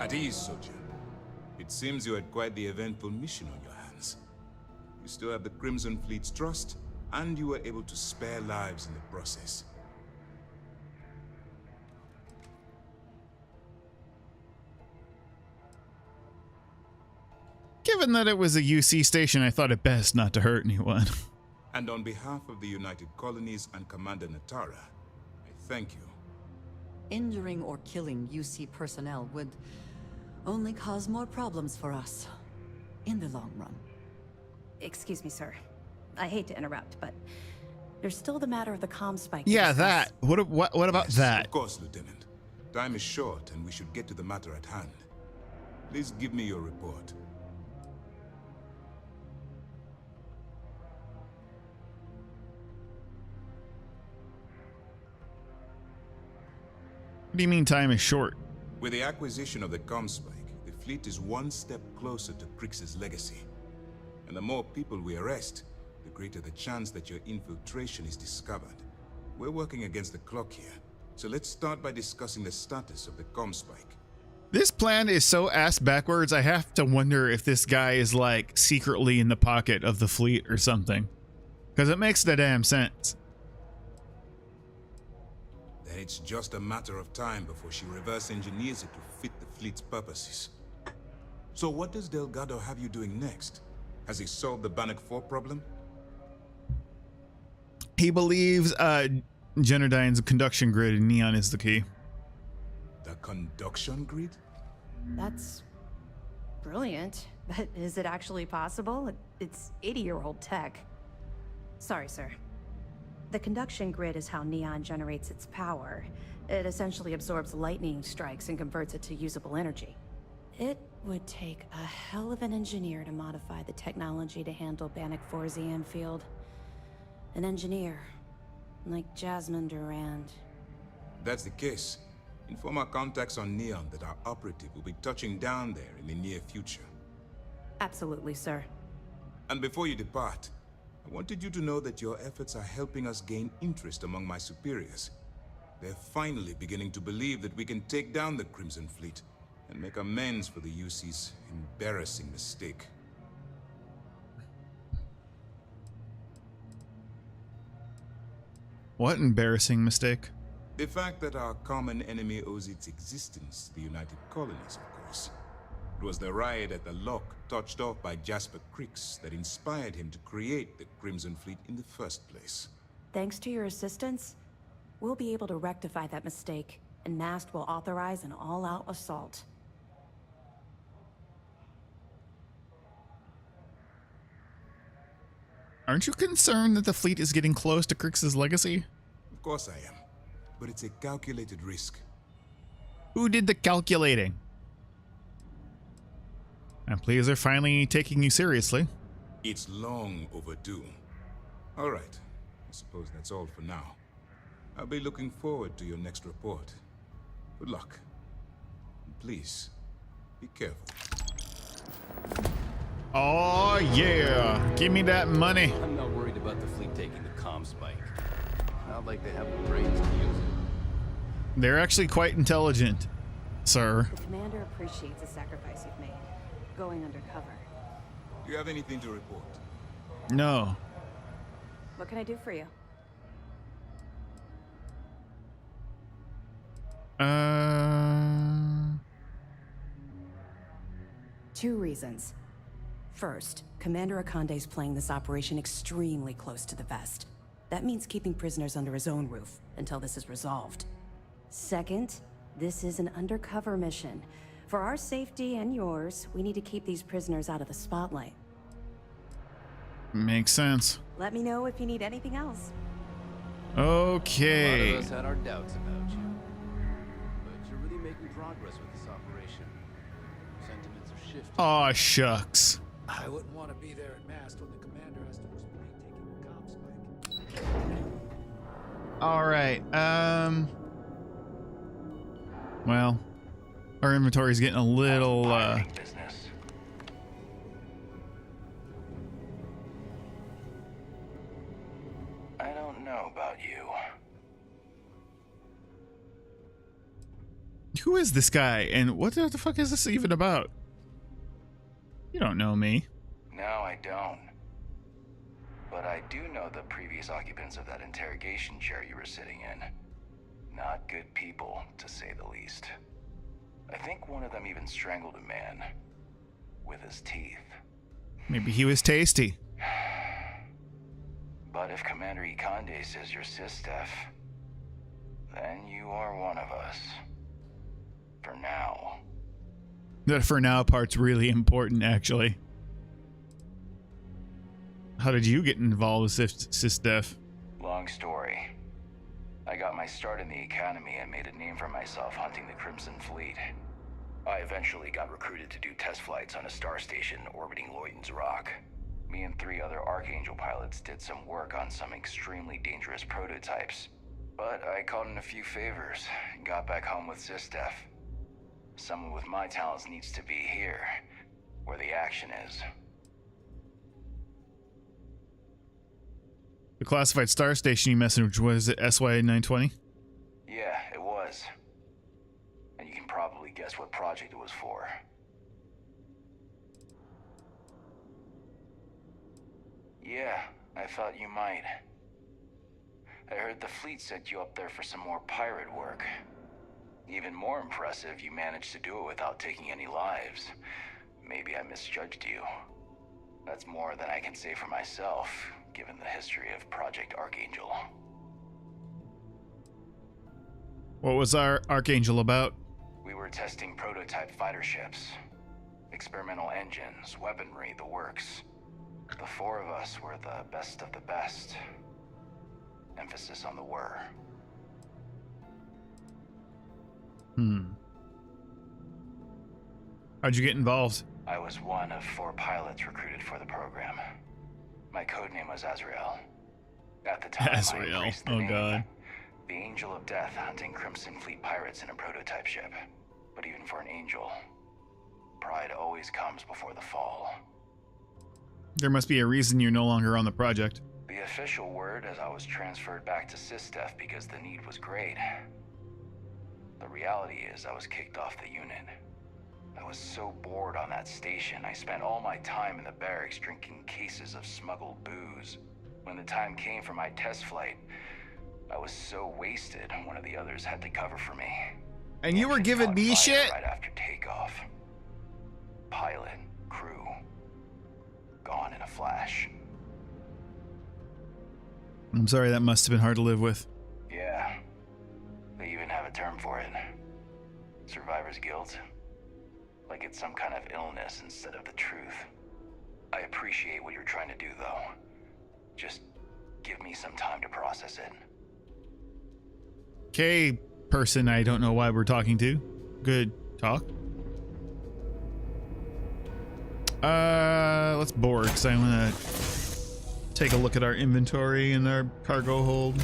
At ease, soldier. It seems you had quite the eventful mission on your hands. You still have the Crimson Fleet's trust, and you were able to spare lives in the process. Given that it was a UC station, I thought it best not to hurt anyone. And on behalf of the United Colonies and Commander Natara, I thank you. Injuring or killing UC personnel would only cause more problems for us in the long run. Excuse me, sir. I hate to interrupt, but there's still the matter of the comm spike. Yeah, that. What about that? Of course, Lieutenant. Time is short, and we should get to the matter at hand. Please give me your report. What do you mean time is short? With the acquisition of the Comspike, the fleet is one step closer to Crix's legacy. And the more people we arrest, greater the chance that your infiltration is discovered. We're working against the clock here, So let's start by discussing the status of the comm spike. This plan is so ass backwards, I have to wonder if this guy is like secretly in the pocket of the fleet or something. Because it makes the damn sense. Then it's just a matter of time before she reverse engineers it to fit the fleet's purposes. So what does Delgado have you doing next? Has he solved the Bannock 4 problem? He believes Genodyne's conduction grid in Neon is the key. The conduction grid? That's brilliant, but is it actually possible? It's 80-year-old tech. Sorry, sir. The conduction grid is how Neon generates its power. It essentially absorbs lightning strikes and converts it to usable energy. It would take a hell of an engineer to modify the technology to handle Bannock 4's EM field. An engineer, like Jasmine Durand. If that's the case, inform our contacts on Neon that our operative will be touching down there in the near future. Absolutely, sir. And before you depart, I wanted you to know that your efforts are helping us gain interest among my superiors. They're finally beginning to believe that we can take down the Crimson Fleet and make amends for the UC's embarrassing mistake. What embarrassing mistake? The fact that our common enemy owes its existence to the United Colonies, of course. It was the riot at the Lock, touched off by Jasper Cricks, that inspired him to create the Crimson Fleet in the first place. Thanks to your assistance, we'll be able to rectify that mistake, and Mast will authorize an all-out assault. Aren't you concerned that the fleet is getting close to Crix's legacy? Of course I am, but it's a calculated risk. Who did the calculating? I'm pleased they're finally taking you seriously. It's long overdue. All right, I suppose that's all for now. I'll be looking forward to your next report. Good luck. And please, be careful. Oh yeah, give me that money. I'm not worried about the fleet taking the comm spike. Not like they have the brains to use it. They're actually quite intelligent, sir. The commander appreciates the sacrifice you've made, going undercover. Do you have anything to report? No. What can I do for you? Two reasons. First, Commander Akande's playing this operation extremely close to the vest. That means keeping prisoners under his own roof until this is resolved. Second, this is an undercover mission. For our safety and yours, we need to keep these prisoners out of the spotlight. Makes sense. Let me know if you need anything else. Okay. A lot of us had our doubts about you. But you're really making progress with this operation. Sentiments are shifting. Aw, shucks. I wouldn't want to be there at Mast when the commander has to explain taking the comm spike. All right. Well, our inventory's getting a little business. I don't know about you. Who is this guy, and what the fuck is this even about? You don't know me. No, I don't. But I do know the previous occupants of that interrogation chair you were sitting in. Not good people, to say the least. I think one of them even strangled a man with his teeth. Maybe he was tasty. But if Commander Ikande says you're Sistef, then you are one of us. For now. The for now part's really important, actually. How did you get involved with SysDef? Long story. I got my start in the academy and made a name for myself hunting the Crimson Fleet. I eventually got recruited to do test flights on a star station orbiting Lloyden's Rock. Me and 3 other Archangel pilots did some work on some extremely dangerous prototypes. But I called in a few favors and got back home with SysDef. Someone with my talents needs to be here, where the action is. The classified star station you messaged was it SY-920? Yeah, it was. And you can probably guess what project it was for. Yeah, I thought you might. I heard the fleet sent you up there for some more pirate work. Even more impressive, you managed to do it without taking any lives. Maybe I misjudged you. That's more than I can say for myself, given the history of Project Archangel. What was our Archangel about? We were testing prototype fighter ships. Experimental engines, weaponry, the works. The four of us were the best of the best. Emphasis on the were. How'd you get involved? I was one of 4 pilots recruited for the program. My codename was Azrael. At the time, Azrael. I embraced the Oh name, god. the Angel of Death, hunting Crimson Fleet pirates in a prototype ship. But even for an angel, pride always comes before the fall. There must be a reason you're no longer on the project. The official word is I was transferred back to SysDef because the need was great. The reality is I was kicked off the unit. I was so bored on that station, I spent all my time in the barracks drinking cases of smuggled booze. When the time came for my test flight, I was so wasted, one of the others had to cover for me. And you were giving me shit? Right after takeoff. Pilot, crew, gone in a flash. I'm sorry, that must have been hard to live with. Yeah, they even have a term for it. Survivor's guilt. Like it's some kind of illness instead of the truth. I appreciate what you're trying to do, though. Just give me some time to process it. Okay, person I don't know why we're talking to. Good talk. Let's board, because I want to take a look at our inventory and our cargo hold.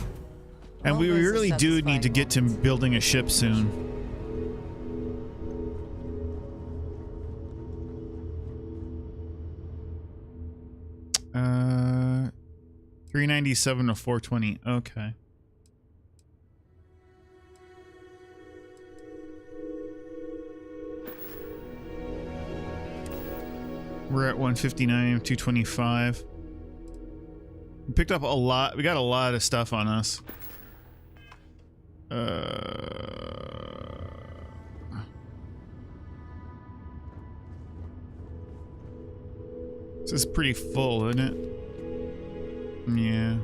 And we Always a really do need to get to satisfying building a ship soon. Uh, 397 to 420. Okay. We're at 159, 225. We picked up a lot. We got a lot of stuff on us. This is pretty full, isn't it? Yeah.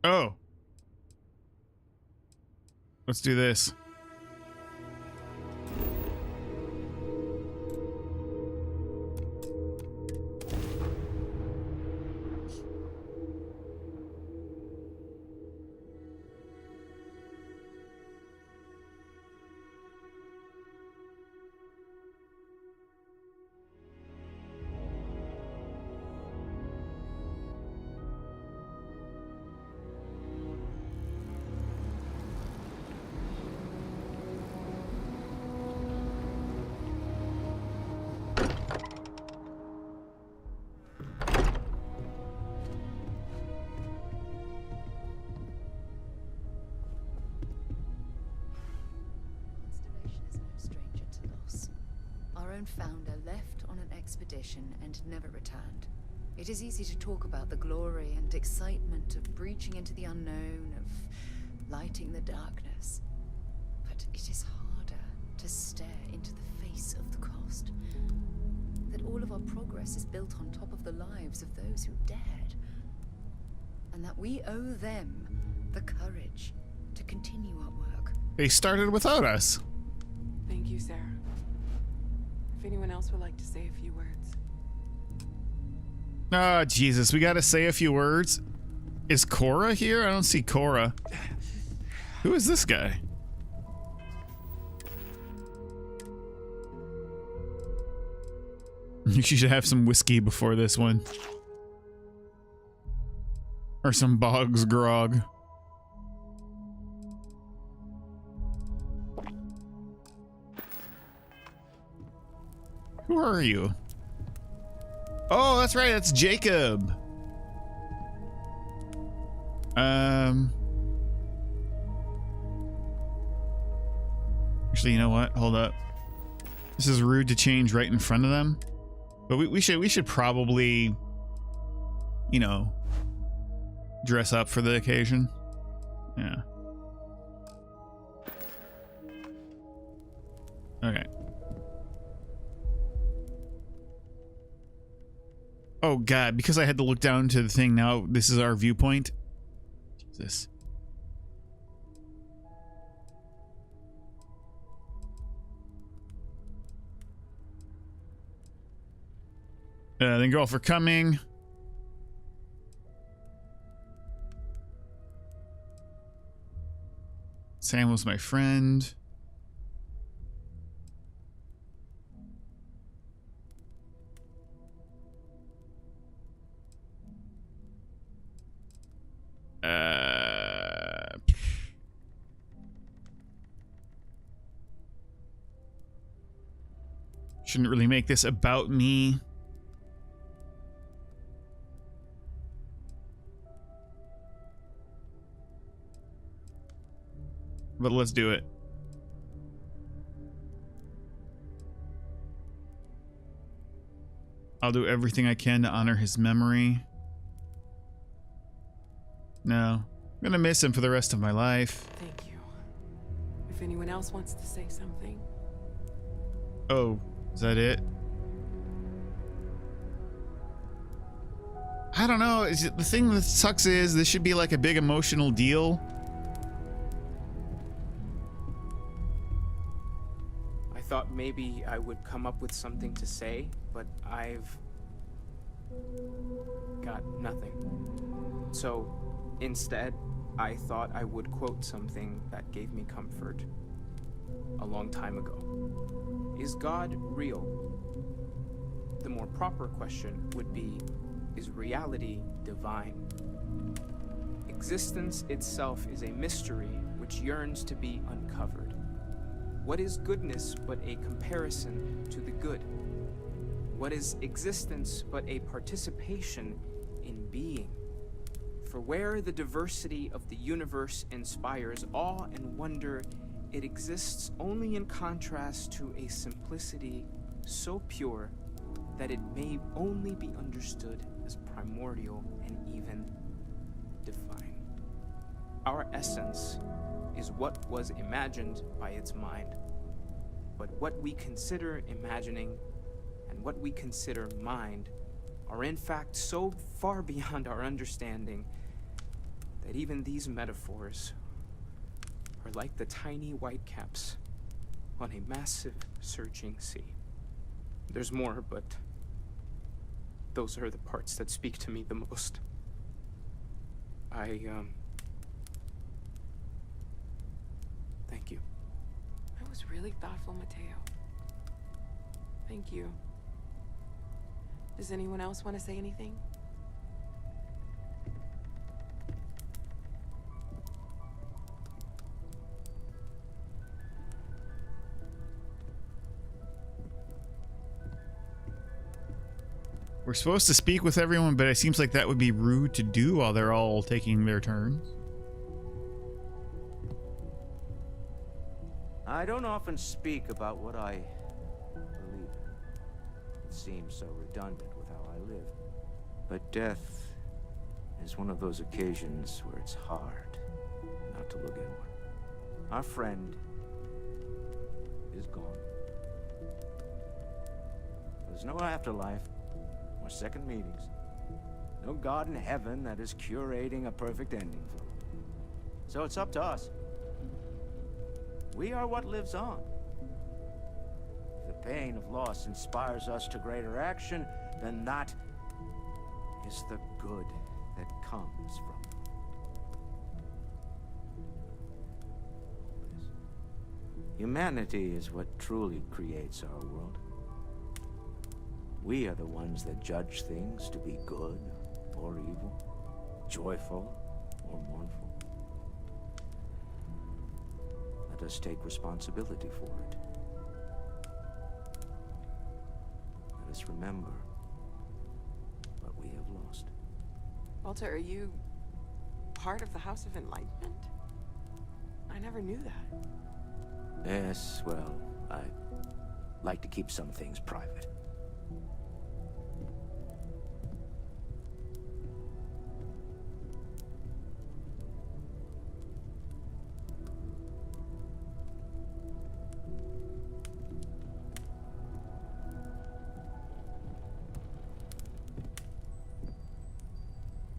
Oh. Let's do this. Our own founder left on an expedition and never returned. It is easy to talk about the glory and excitement of breaching into the unknown, of lighting the darkness. But it is harder to stare into the face of the cost. That all of our progress is built on top of the lives of those who dared. And that we owe them the courage to continue our work. They started without us. Thank you, Sarah. If anyone else would like to say a few words. Oh, Jesus, we gotta say a few words. Is Cora here? I don't see Cora. Who is this guy? You should have some whiskey before this one. Or some Boggs grog. Who are you? Oh, that's right, that's Jacob. Actually, you know what? Hold up. This is rude to change right in front of them. But we should probably, you know, dress up for the occasion. Yeah. Okay. Oh God, because I had to look down to the thing, now this is our viewpoint. Jesus. Thank you all for coming. Sam was my friend. Shouldn't really make this about me. But let's do it. I'll do everything I can to honor his memory. No, I'm gonna miss him for the rest of my life. Thank you. If anyone else wants to say something. Oh, is that it? I don't know. The thing that sucks is this should be like a big emotional deal. I thought maybe I would come up with something to say, but I've got nothing. So instead, I thought I would quote something that gave me comfort a long time ago. Is God real? The more proper question would be, is reality divine? Existence itself is a mystery which yearns to be uncovered. What is goodness but a comparison to the good? What is existence but a participation in being? For where the diversity of the universe inspires awe and wonder, it exists only in contrast to a simplicity so pure that it may only be understood as primordial and even divine. Our essence is what was imagined by its mind. But what we consider imagining and what we consider mind are in fact so far beyond our understanding that even these metaphors are like the tiny whitecaps on a massive surging sea. There's more, but those are the parts that speak to me the most. Thank you. That was really thoughtful, Mateo. Thank you. Does anyone else want to say anything? We're supposed to speak with everyone, but it seems like that would be rude to do while they're all taking their turns. I don't often speak about what I believe in. It seems so redundant with how I live. But death is one of those occasions where it's hard not to look inward. Our friend is gone. There's no afterlife, or second meetings. No God in heaven that is curating a perfect ending for him. So it's up to us. We are what lives on. If the pain of loss inspires us to greater action, then that is the good that comes from this. Humanity is what truly creates our world. We are the ones that judge things to be good or evil, joyful or mournful. Let us take responsibility for it. Let us remember what we have lost. Walter, are you part of the House of Enlightenment? I never knew that. Yes, well, I like to keep some things private.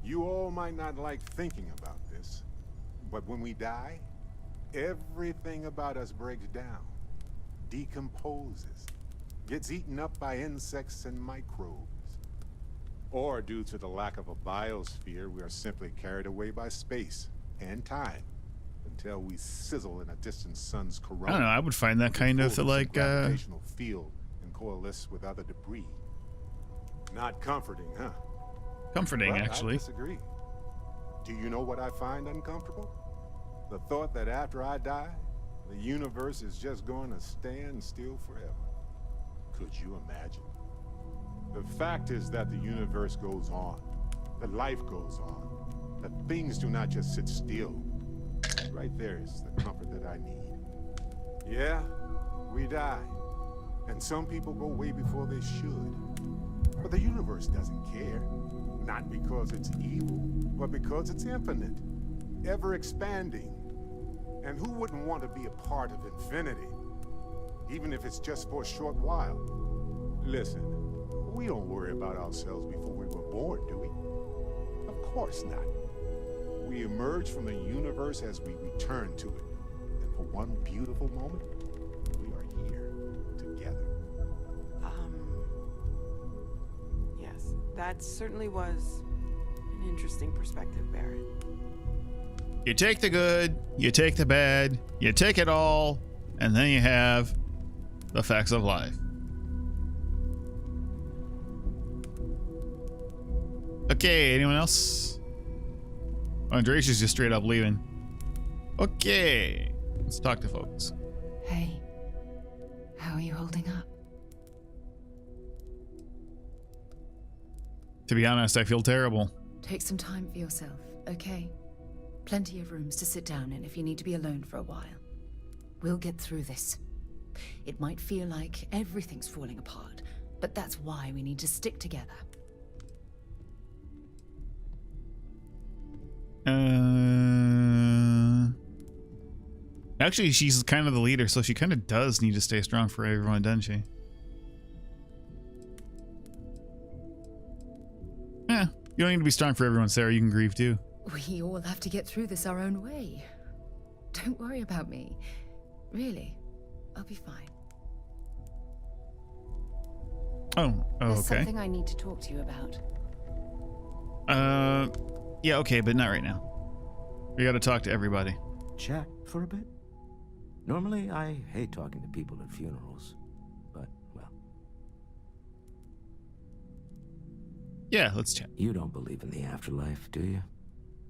You all might not like thinking about this, but when we die, everything about us breaks down, decomposes, gets eaten up by insects and microbes. Or due to the lack of a biosphere, we are simply carried away by space and time until we sizzle in a distant sun's corona. I don't know, I would find that kind of like gravitational field and coalesce with other debris. Not comforting, huh? Comforting, But actually. I disagree. Do you know what I find uncomfortable? The thought that after I die, the universe is just going to stand still forever. Could you imagine? The fact is that the universe goes on, that life goes on, that things do not just sit still. Right there is the comfort that I need. Yeah, we die, and some people go way before they should. But the universe doesn't care. Not because it's evil, but because it's infinite, ever expanding. And who wouldn't want to be a part of infinity? Even if it's just for a short while. Listen, we don't worry about ourselves before we were born, do we? Of course not. We emerge from the universe as we return to it. And for one beautiful moment, we are here together. Yes, that certainly was an interesting perspective, Barrett. You take the good, you take the bad, you take it all, and then you have the facts of life. Okay, anyone else? Andres is just straight up leaving. Okay, let's talk to folks. Hey, how are you holding up? To be honest, I feel terrible. Take some time for yourself, okay? Plenty of rooms to sit down in if you need to be alone for a while. We'll get through this. It might feel like everything's falling apart, but that's why we need to stick together. Actually, she's kind of the leader, so she kind of does need to stay strong for everyone, doesn't she? Yeah, you don't need to be strong for everyone, Sarah. You can grieve too. We all have to get through this our own way. Don't worry about me. Really, I'll be fine. Oh, There's okay. something I need to talk to you about. Yeah, okay, but not right now. We gotta talk to everybody. Chat for a bit? Normally, I hate talking to people at funerals, but, well. Yeah, let's chat. You don't believe in the afterlife, do you?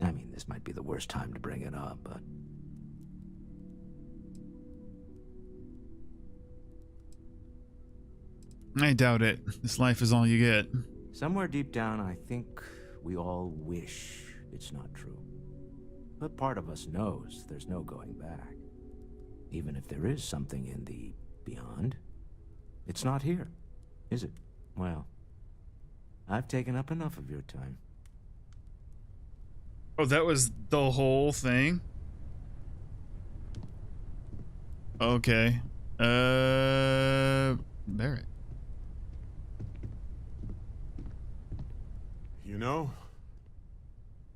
I mean, this might be the worst time to bring it up, but... I doubt it. This life is all you get. Somewhere deep down, I think we all wish it's not true. But part of us knows there's no going back. Even if there is something in the beyond, it's not here, is it? Well, I've taken up enough of your time. Oh, that was the whole thing? Okay. Barrett. You know,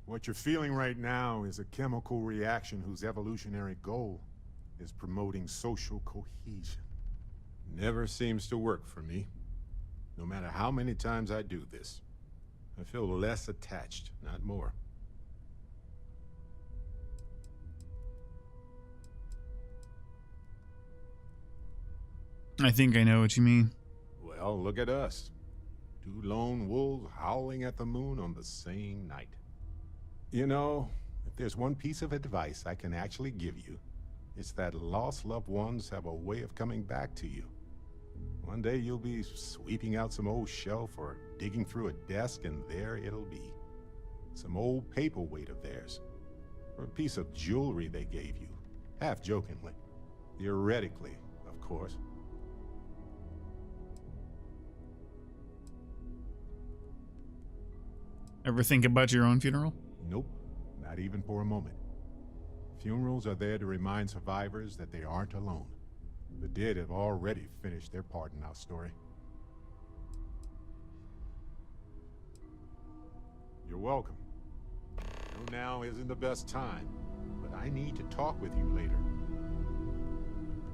what you're feeling right now is a chemical reaction whose evolutionary goal is promoting social cohesion. Never seems to work for me. No matter how many times I do this, I feel less attached, not more. I think I know what you mean. Well, look at us. Two lone wolves howling at the moon on the same night. You know, if there's one piece of advice I can actually give you, it's that lost loved ones have a way of coming back to you. One day you'll be sweeping out some old shelf or digging through a desk, and there it'll be. Some old paperweight of theirs, or a piece of jewelry they gave you, half jokingly. Theoretically, of course. Ever think about your own funeral? Nope, not even for a moment. Funerals are there to remind survivors that they aren't alone. The dead have already finished their part in our story. You're welcome. I know now isn't the best time, but I need to talk with you later.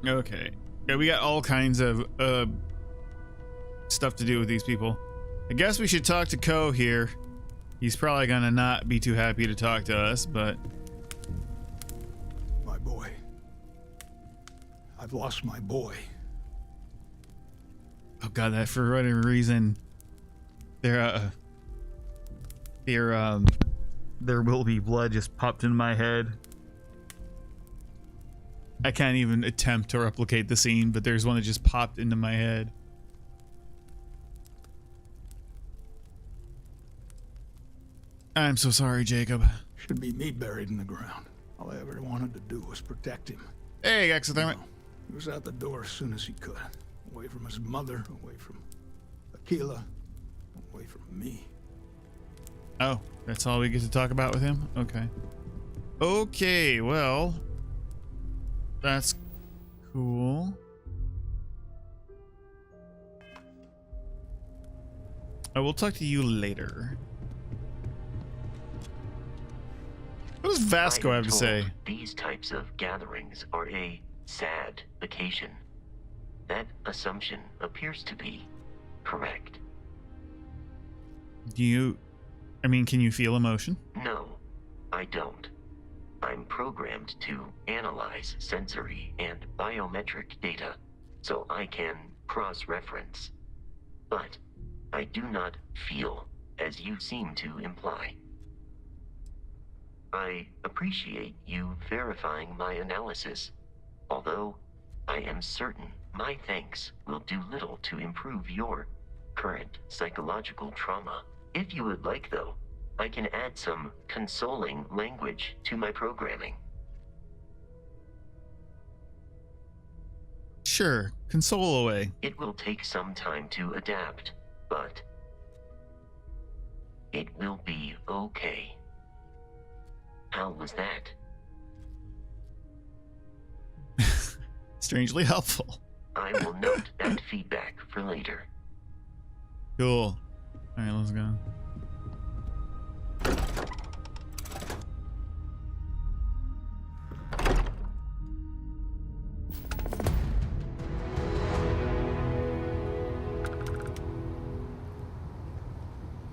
Okay. Yeah, we got all kinds of stuff to do with these people. I guess we should talk to Ko here. He's probably gonna not be too happy to talk to us, but... My boy. I've lost my boy. Oh god, that for whatever reason... There will be blood just popped in my head. I can't even attempt to replicate the scene, but there's one that just popped into my head. I'm so sorry, Jacob. Should be me buried in the ground. All I ever wanted to do was protect him. Hey, exothermic. He was out the door as soon as he could. Away from his mother, away from Aquila, away from me. Oh, that's all we get to talk about with him? Okay. Okay, well... That's cool. I will talk to you later. What does Vasco have to say? These types of gatherings are a sad occasion. That assumption appears to be correct. Do you... I mean, can you feel emotion? No, I don't. I'm programmed to analyze sensory and biometric data, so I can cross-reference. But I do not feel, as you seem to imply. I appreciate you verifying my analysis, although I am certain my thanks will do little to improve your current psychological trauma. If you would like, though, I can add some consoling language to my programming. Sure, console away. It will take some time to adapt, but it will be okay. How was that? Strangely helpful. I will note that feedback for later. Cool. Alright, let's go.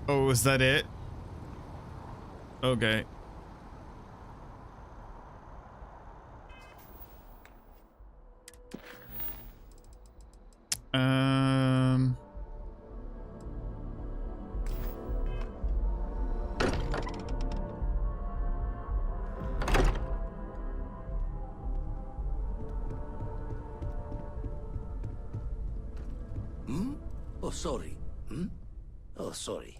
Oh, is that it? Okay. Oh, sorry. Oh, sorry.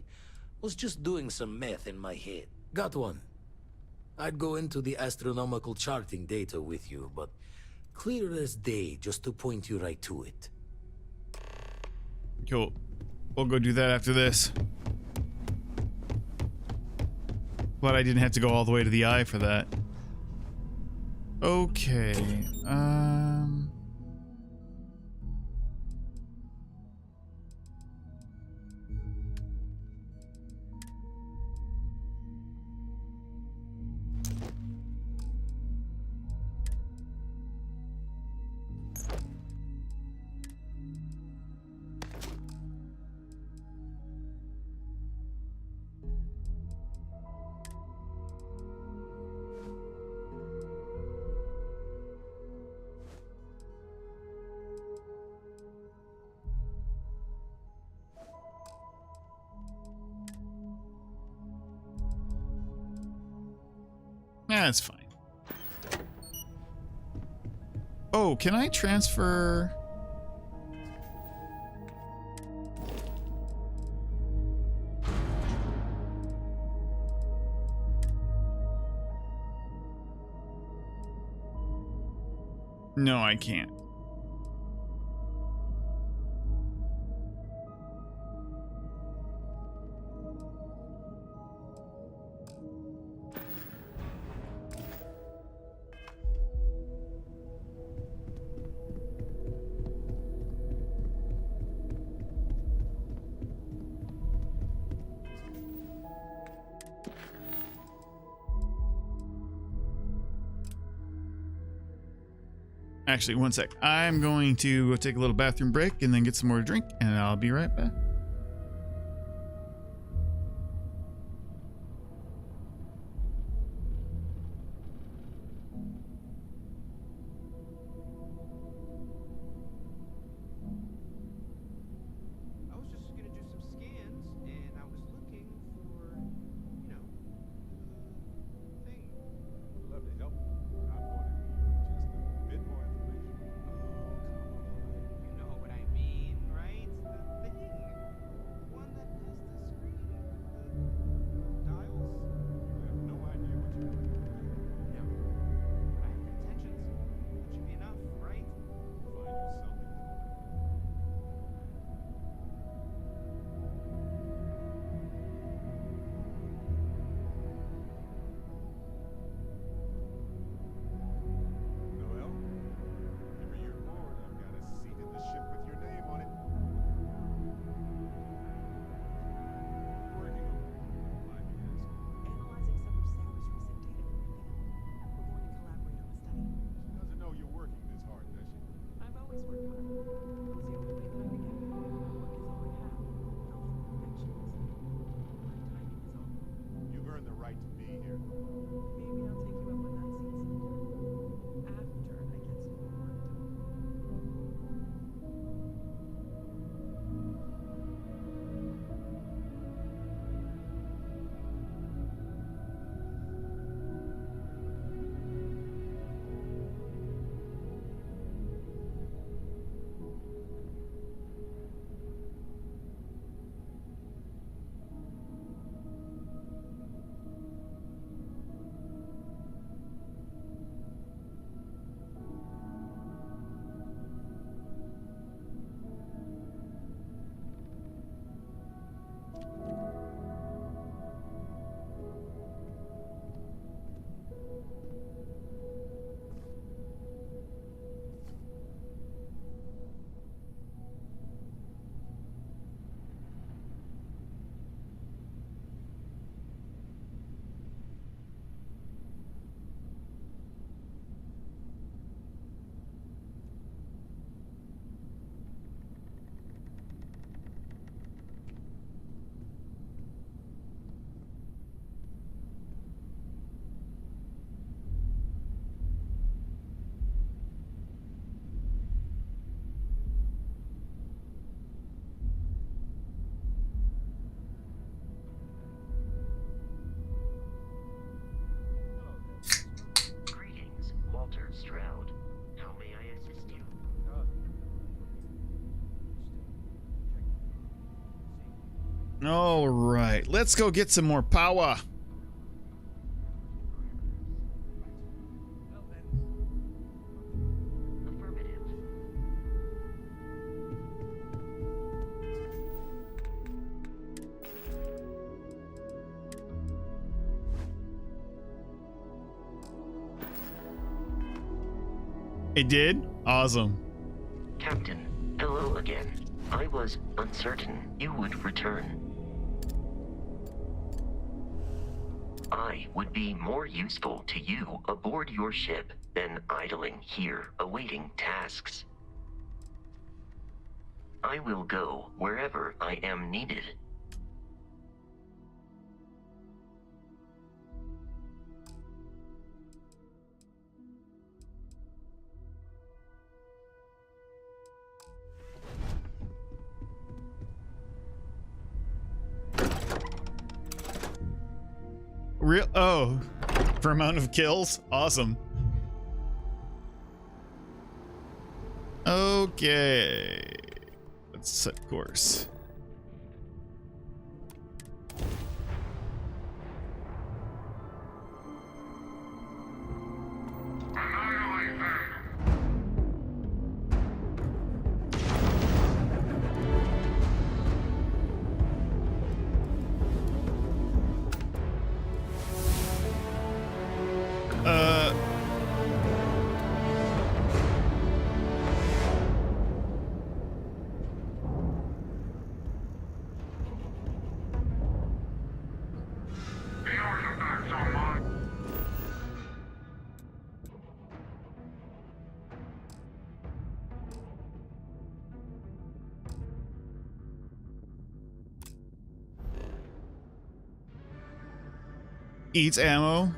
Was just doing some math in my head. Got one. I'd go into the astronomical charting data with you, but clear as day just to point you right to it. Cool. We'll go do that after this. But I didn't have to go all the way to the eye for that. Okay. That's fine. Oh, can I transfer? No, I can't. Actually, one sec. I'm going to go take a little bathroom break and then get some more to drink, and I'll be right back. I was just gonna do some scans, and I was looking for, you know, the thing. I'd love to help you, but I'm going to need just a bit more information. You know what I mean, right? The thing. The one that has the screen with the dials. You have no idea what you're doing. No. But I have intentions. That should be enough, right? Find you something. Noel, whenever you're bored, I've got a seat in the ship with your name on it. Working on it. Mind me asking. Analyzing some of Sarah's recent data from the field. We're going to collaborate on a study. She doesn't know you're working this hard, does she? I've always worked hard. It was the only way that I could get there. Work is all I have. Health and perfectionism. My timing is all. You've earned the right to be here. Maybe I'll take you up on that seat sometime. After I get some more work done. Greetings, Walter Stroud. How may I assist you? All right, let's go get some more power. Affirmative. It did? Awesome. Captain, hello again. I was uncertain you would return. I would be more useful to you aboard your ship than idling here awaiting tasks. I will go wherever I am needed. Real? Oh, for amount of kills? Awesome. Okay. Let's set course. Eats ammo.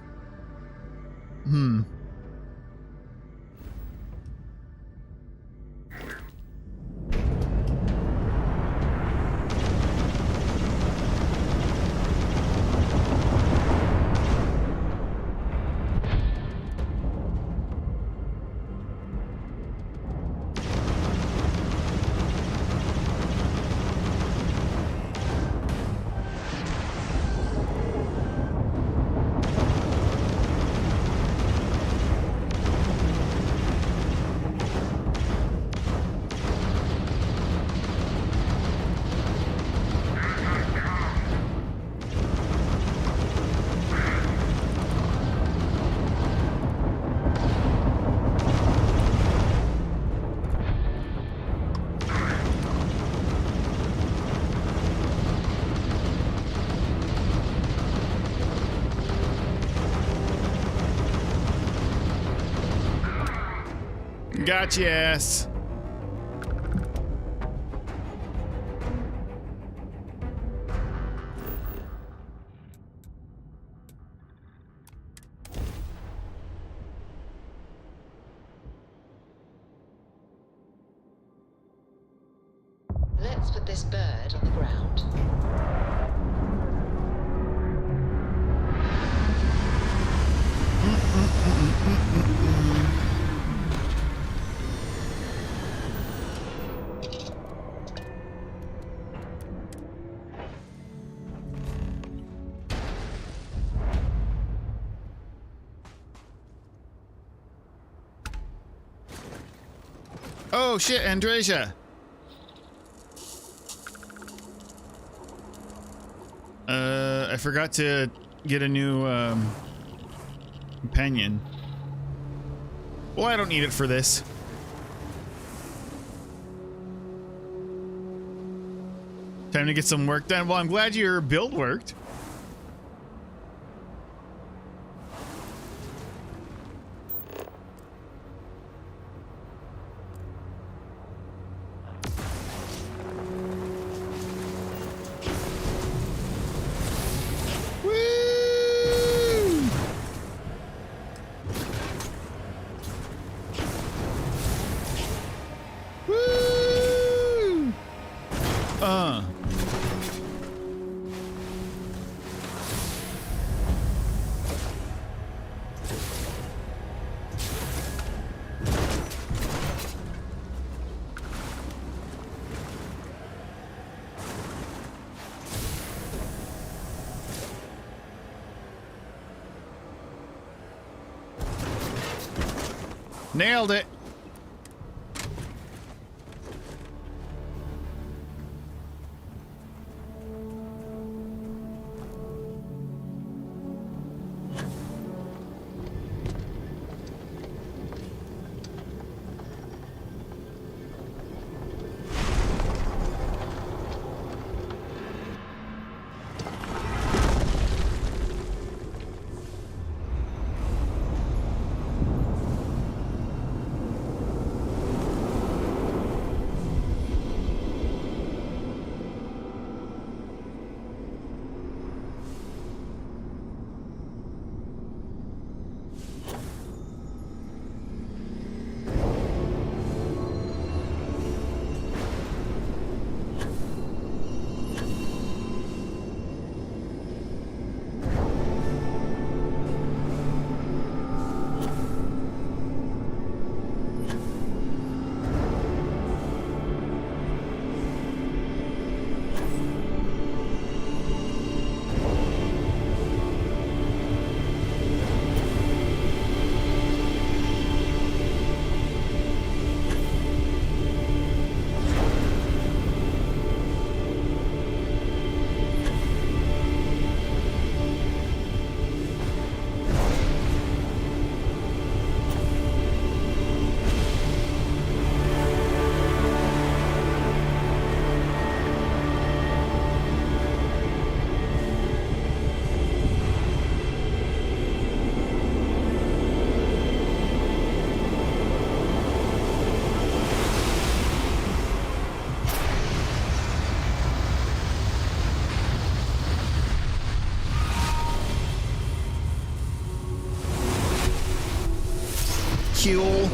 Gotcha ass. Let's put this bird on the ground. Oh shit, Andresia. I forgot to get a new companion. Well, I don't need it for this. Time to get some work done. Well, I'm glad your build worked. Nailed it. Cool.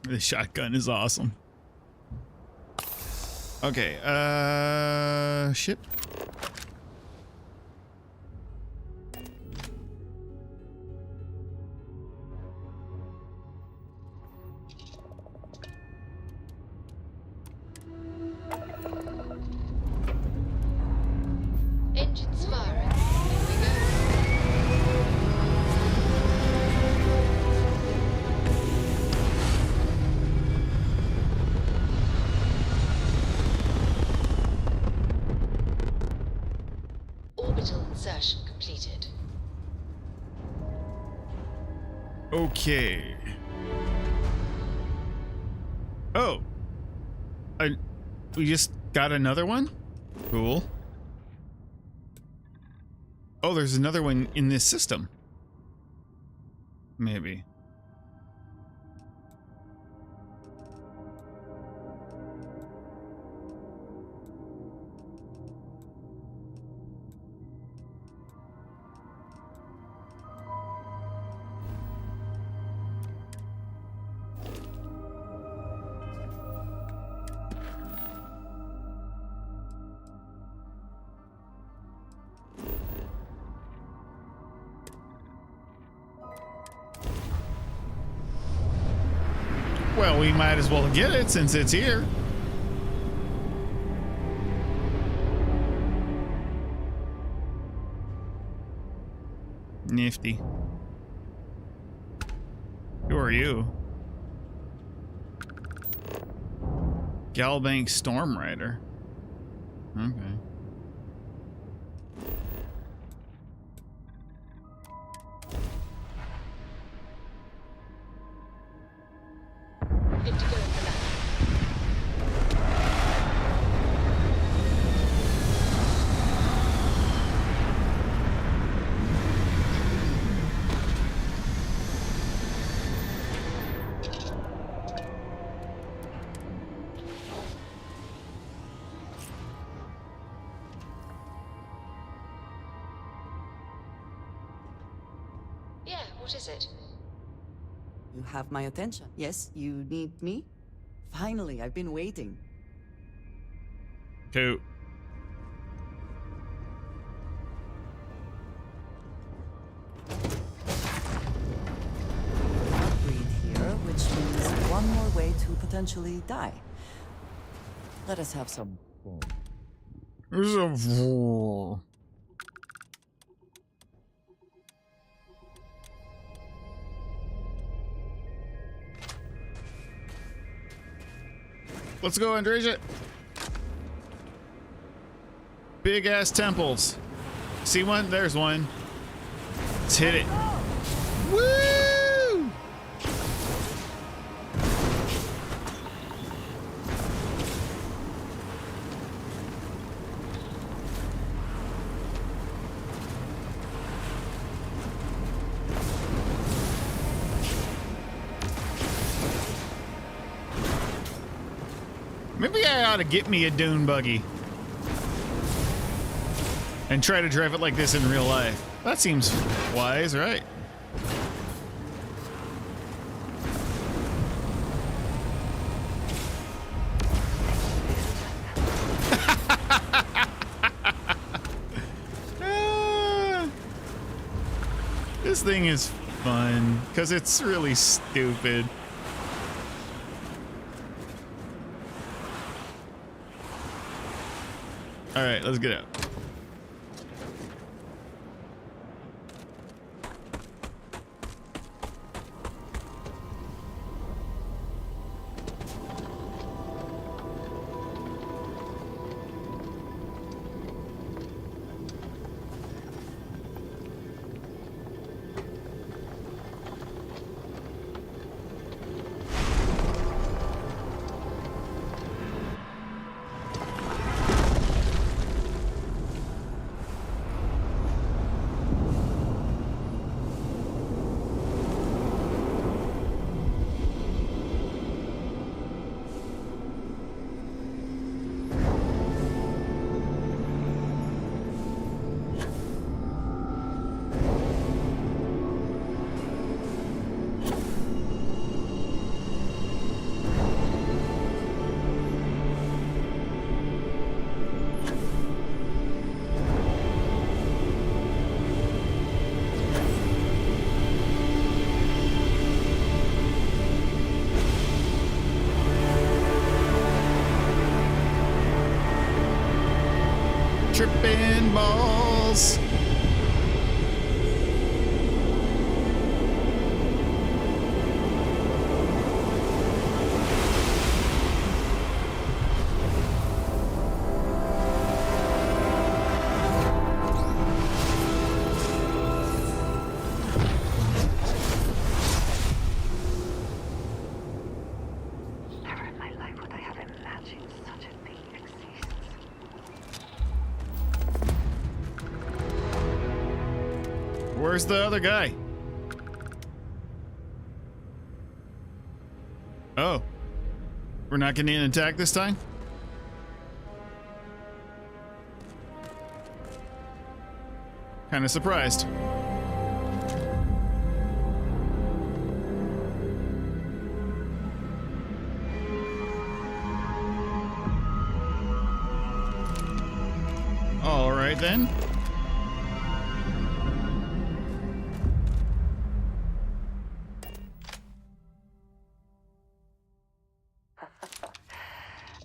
The shotgun is awesome. Okay, ship. Engines firing. Here we go. Orbital insertion completed. Okay. Oh. We just got another one? Cool. Oh, there's another one in this system. Maybe. Well, we might as well get it since it's here. Nifty. Who are you? Galbank Storm Rider. Okay. Yeah, what is it? You have my attention. Yes, you need me? Finally, I've been waiting. Two. Breathe here, which means one more way to potentially die. Let us have some fun. Let's go, Andreja. Big ass temples. See one? There's one. Let's hit it. Woo! Maybe I ought to get me a dune buggy and try to drive it like this in real life. That seems wise, right? This thing is fun because it's really stupid. All right, let's get out. Tripping balls. Never in my life would I have imagined such a thing exists. Where's the other guy? Oh. We're not getting an attack this time? Kind of surprised. All right then.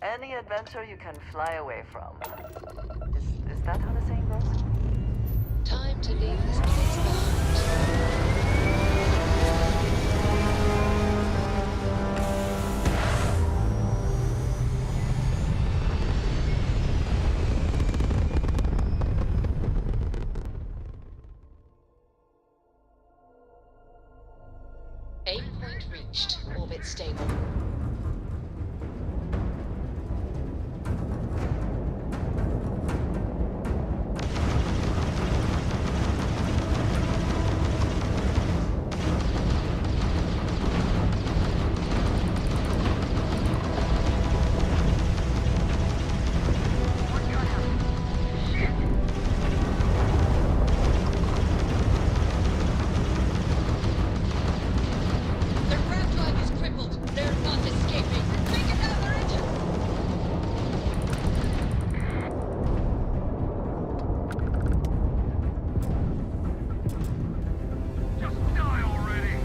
Any adventure you can fly away from. Is that how the saying goes? Time to leave this place behind. Aim point reached. Orbit stable. Their craft drive is crippled. They're not escaping. Take it out of their engine. Just die already!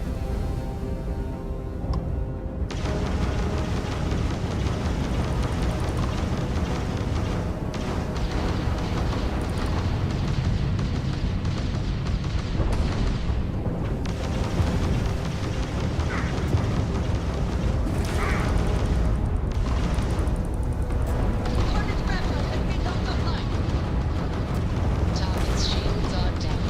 Target's craft drive has been knocked offline. Target's shields are down.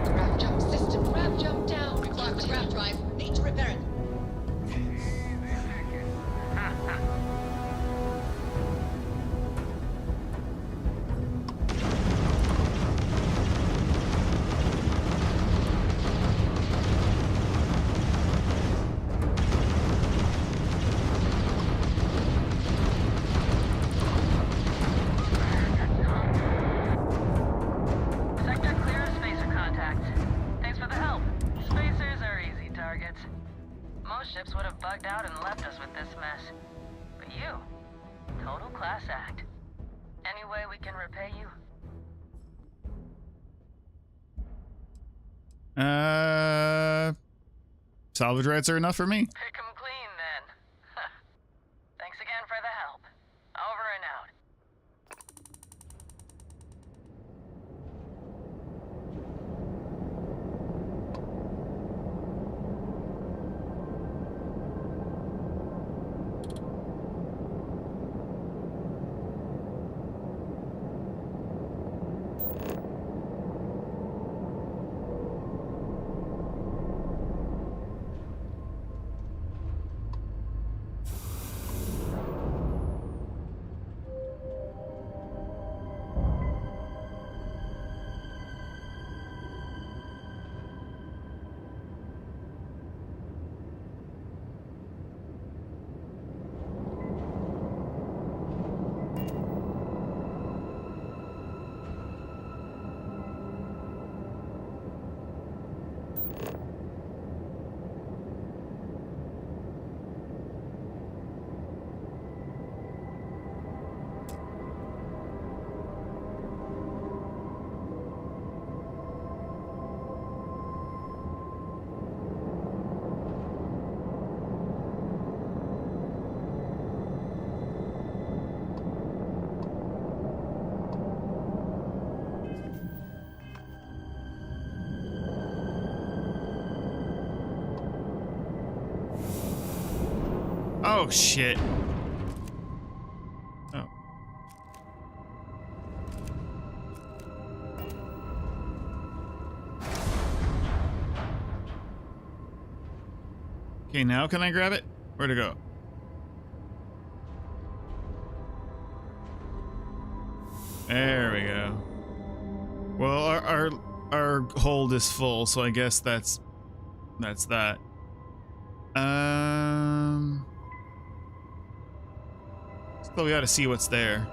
Grav jump system. Grav jump down. Require the grav drive. Need to repair it. Sector clear of spacer contact. Thanks for the help. Spacers are easy targets. Most ships would have bugged out and left us with this mess. But you, total class act. Any way we can repay you? Salvage rights are enough for me. Pick 'em clean, then. Thanks again for the help. Over and out. Oh, shit. Oh. Okay, now can I grab it? Where'd it go? There we go. Well, our hold is full, so I guess that's that. Still, we gotta see what's there.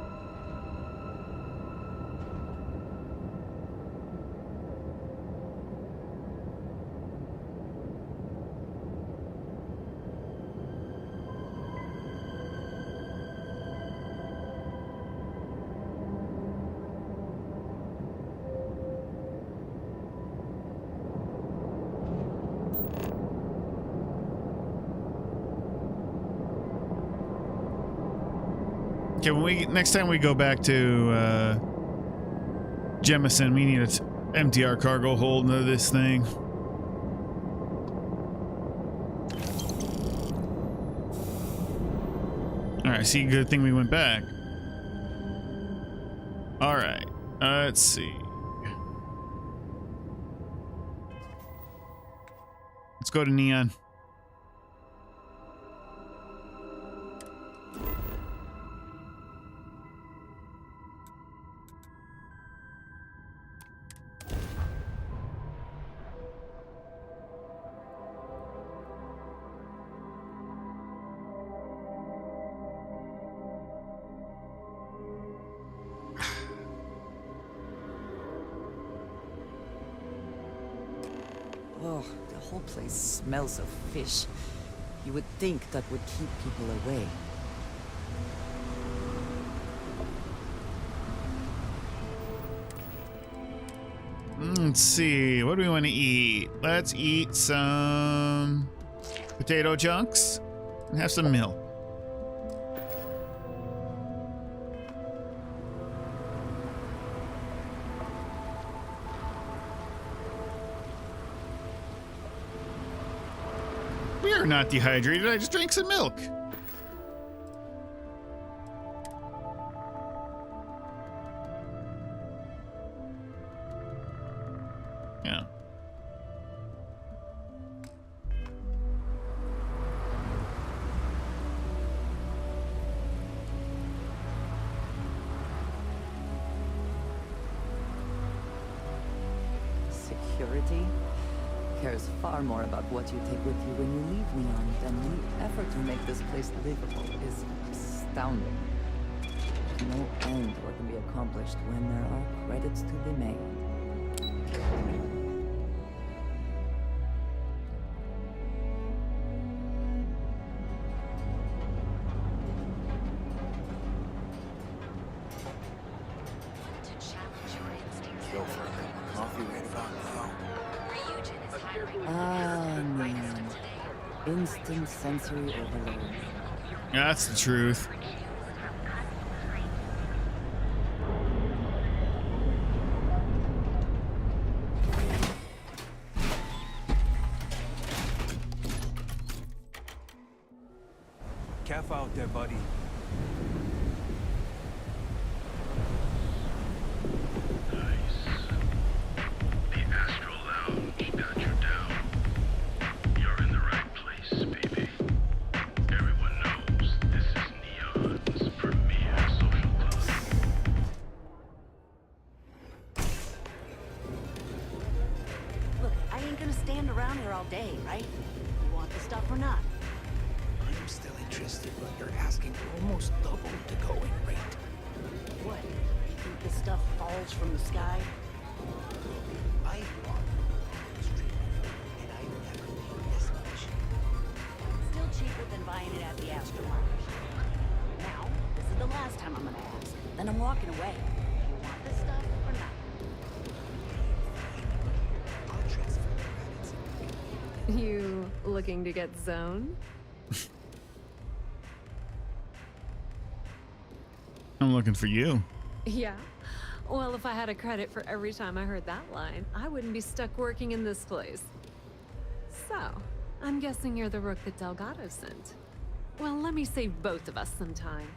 Okay, next time we go back to Jemison, we need to empty our cargo hold into this thing. Alright, see, good thing we went back. Alright, let's see. Let's go to Neon. Oh, the whole place smells of fish. You would think that would keep people away. Let's see, what do we want to eat? Let's eat some potato chunks and have some milk. We are not dehydrated, I just drank some milk. Yeah. Security cares far more about what you take with you when you leave Neon than the effort to make this place livable is astounding. No end what can be accomplished when there are credits to be made. Go for it. Coffee right about now. Ah, Neon. Instant sensory overload. That's the truth. Careful out there, buddy. Look, I ain't gonna stand around here all day, right? You want the stuff or not? I'm still interested, but you're asking for almost double the going rate. What? You think this stuff falls from the sky? I bought the street, and I never paid this much. Still cheaper than buying it at the aftermarket. Now, this is the last time I'm gonna ask. Then I'm walking away. You want this stuff or not? I'll transfer the credits. You looking to get zoned? I'm looking for you. Yeah. Well, if I had a credit for every time I heard that line, I wouldn't be stuck working in this place. So, I'm guessing you're the rook that Delgado sent. Well, let me save both of us some time.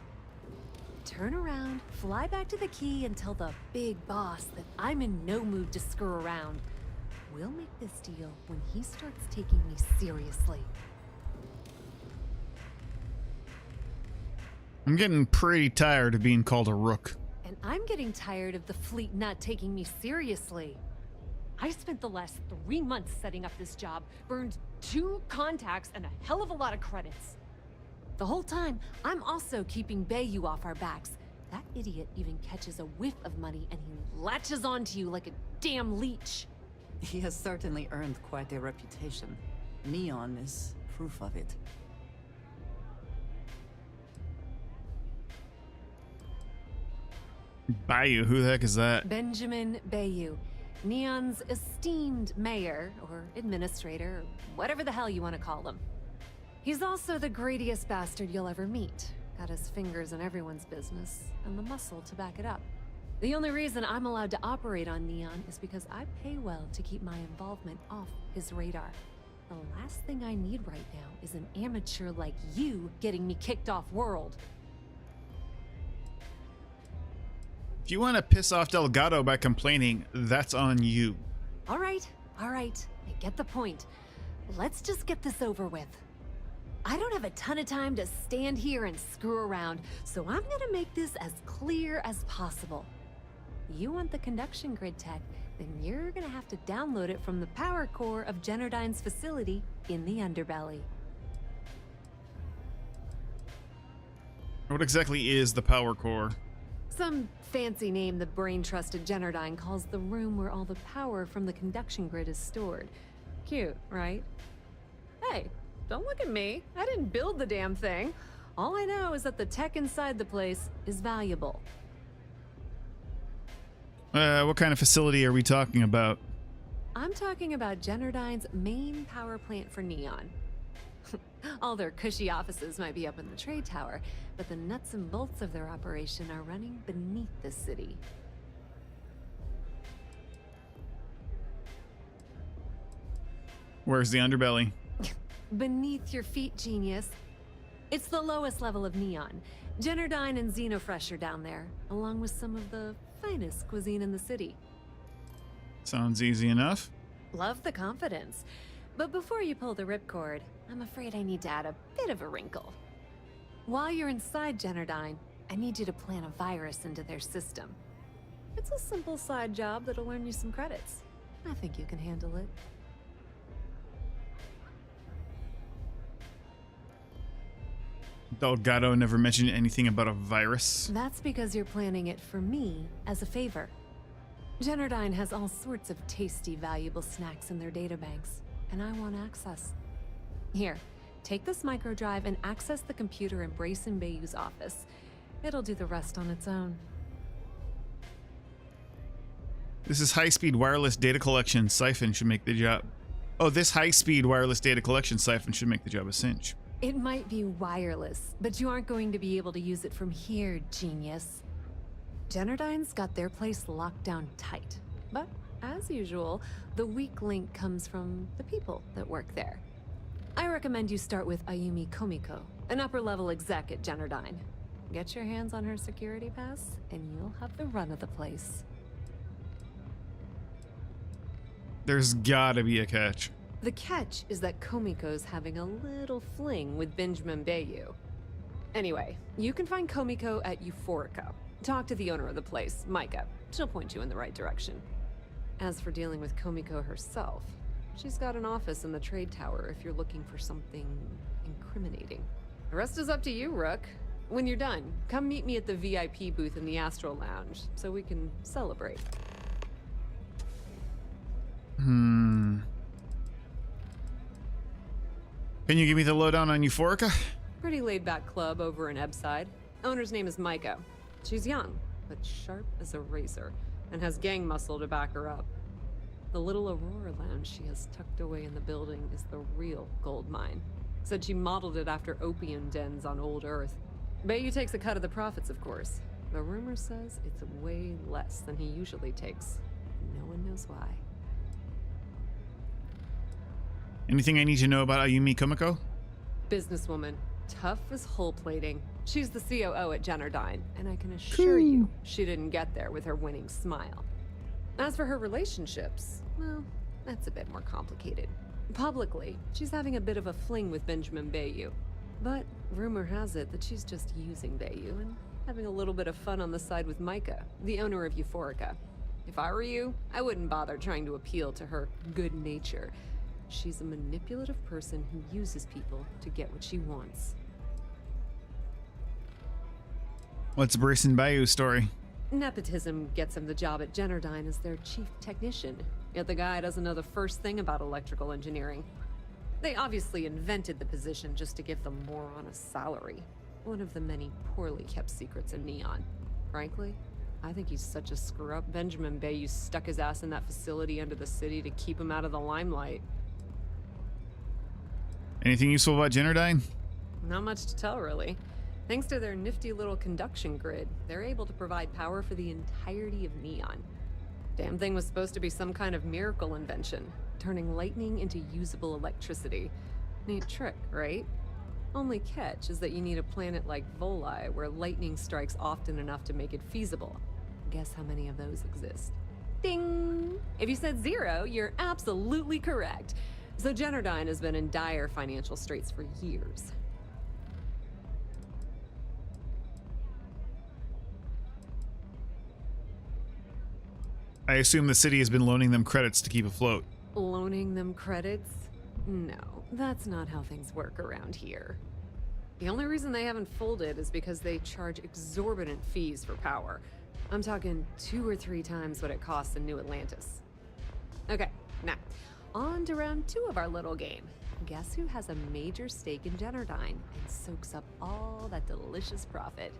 Turn around, fly back to the key, and tell the big boss that I'm in no mood to screw around. We'll make this deal when he starts taking me seriously. I'm getting pretty tired of being called a rook. And I'm getting tired of the fleet not taking me seriously. I spent the last 3 months setting up this job, burned 2 contacts and a hell of a lot of credits. The whole time, I'm also keeping Bayou off our backs. That idiot even catches a whiff of money and he latches onto you like a damn leech. He has certainly earned quite a reputation. Neon is proof of it. Bayou, who the heck is that? Benjamin Bayou, Neon's esteemed mayor, or administrator, or whatever the hell you want to call him. He's also the greediest bastard you'll ever meet. Got his fingers in everyone's business, and the muscle to back it up. The only reason I'm allowed to operate on Neon is because I pay well to keep my involvement off his radar. The last thing I need right now is an amateur like you getting me kicked off world. If you want to piss off Delgado by complaining, that's on you. All right, I get the point. Let's just get this over with. I don't have a ton of time to stand here and screw around, so I'm gonna make this as clear as possible. You want the conduction grid tech, then you're gonna have to download it from the power core of Generdyne's facility in the underbelly. What exactly is the power core? Some fancy name the brain-trusted Generdyne calls the room where all the power from the conduction grid is stored. Cute, right? Hey, don't look at me. I didn't build the damn thing. All I know is that the tech inside the place is valuable. What kind of facility are we talking about? I'm talking about Generdyne's main power plant for Neon. All their cushy offices might be up in the trade tower, but the nuts and bolts of their operation are running beneath the city. Where's the underbelly? Beneath your feet, genius. It's the lowest level of Neon. Generdyne and Xenofresh are down there, along with some of the finest cuisine in the city. Sounds easy enough. Love the confidence. But before you pull the ripcord, I'm afraid I need to add a bit of a wrinkle. While you're inside Generdyne, I need you to plant a virus into their system. It's a simple side job that'll earn you some credits. I think you can handle it. Delgado never mentioned anything about a virus. That's because you're planning it for me as a favor. Generdyne has all sorts of tasty, valuable snacks in their databanks, and I want access. Here, take this microdrive and access the computer in Brayson Bayou's office. It'll do the rest on its own. This is high-speed wireless data collection. Siphon should make the job. Oh, this high-speed wireless data collection siphon should make the job a cinch. It might be wireless, but you aren't going to be able to use it from here, genius. Generdyne's got their place locked down tight. But, as usual, the weak link comes from the people that work there. I recommend you start with Ayumi Komiko, an upper-level exec at Generdyne. Get your hands on her security pass, and you'll have the run of the place. There's gotta be a catch. The catch is that Komiko's having a little fling with Benjamin Bayou. Anyway, you can find Komiko at Euphorica. Talk to the owner of the place, Micah. She'll point you in the right direction. As for dealing with Komiko herself, she's got an office in the trade tower if you're looking for something incriminating. The rest is up to you, Rook. When you're done, come meet me at the VIP booth in the Astro Lounge so we can celebrate. Can you give me the lowdown on Euphorica? Pretty laid-back club over in Ebside. Owner's name is Micah. She's young, but sharp as a razor, and has gang muscle to back her up. The little Aurora Lounge she has tucked away in the building is the real gold mine. Said she modeled it after opium dens on old Earth. Bayou takes a cut of the profits, of course. The rumor says it's way less than he usually takes. No one knows why. Anything I need to know about Ayumi Komiko? Businesswoman. Tough as hull plating. She's the COO at Jennerdyne, and I can assure you she didn't get there with her winning smile. As for her relationships, well, that's a bit more complicated. Publicly, she's having a bit of a fling with Benjamin Bayou. But rumor has it that she's just using Bayou and having a little bit of fun on the side with Micah, the owner of Euphorica. If I were you, I wouldn't bother trying to appeal to her good nature. She's a manipulative person who uses people to get what she wants. What's Bryson Bayou's story? Nepotism gets him the job at Jennerdyne as their chief technician, yet the guy doesn't know the first thing about electrical engineering. They obviously invented the position just to give them more on a salary. One of the many poorly kept secrets in Neon. Frankly, I think he's such a screw-up. Benjamin Bayou stuck his ass in that facility under the city to keep him out of the limelight. Anything useful about Jennerdyne? Not much to tell, really. Thanks to their nifty little conduction grid, they're able to provide power for the entirety of Neon. Damn thing was supposed to be some kind of miracle invention, turning lightning into usable electricity. Neat trick, right? Only catch is that you need a planet like Voli, where lightning strikes often enough to make it feasible. Guess how many of those exist? Ding! If you said 0, you're absolutely correct. So Jennerdyne has been in dire financial straits for years. I assume the city has been loaning them credits to keep afloat. Loaning them credits? No, that's not how things work around here. The only reason they haven't folded is because they charge exorbitant fees for power. I'm talking 2 or 3 times what it costs in New Atlantis. Okay, now, on to round 2 of our little game. Guess who has a major stake in Jennerdyne and soaks up all that delicious profit?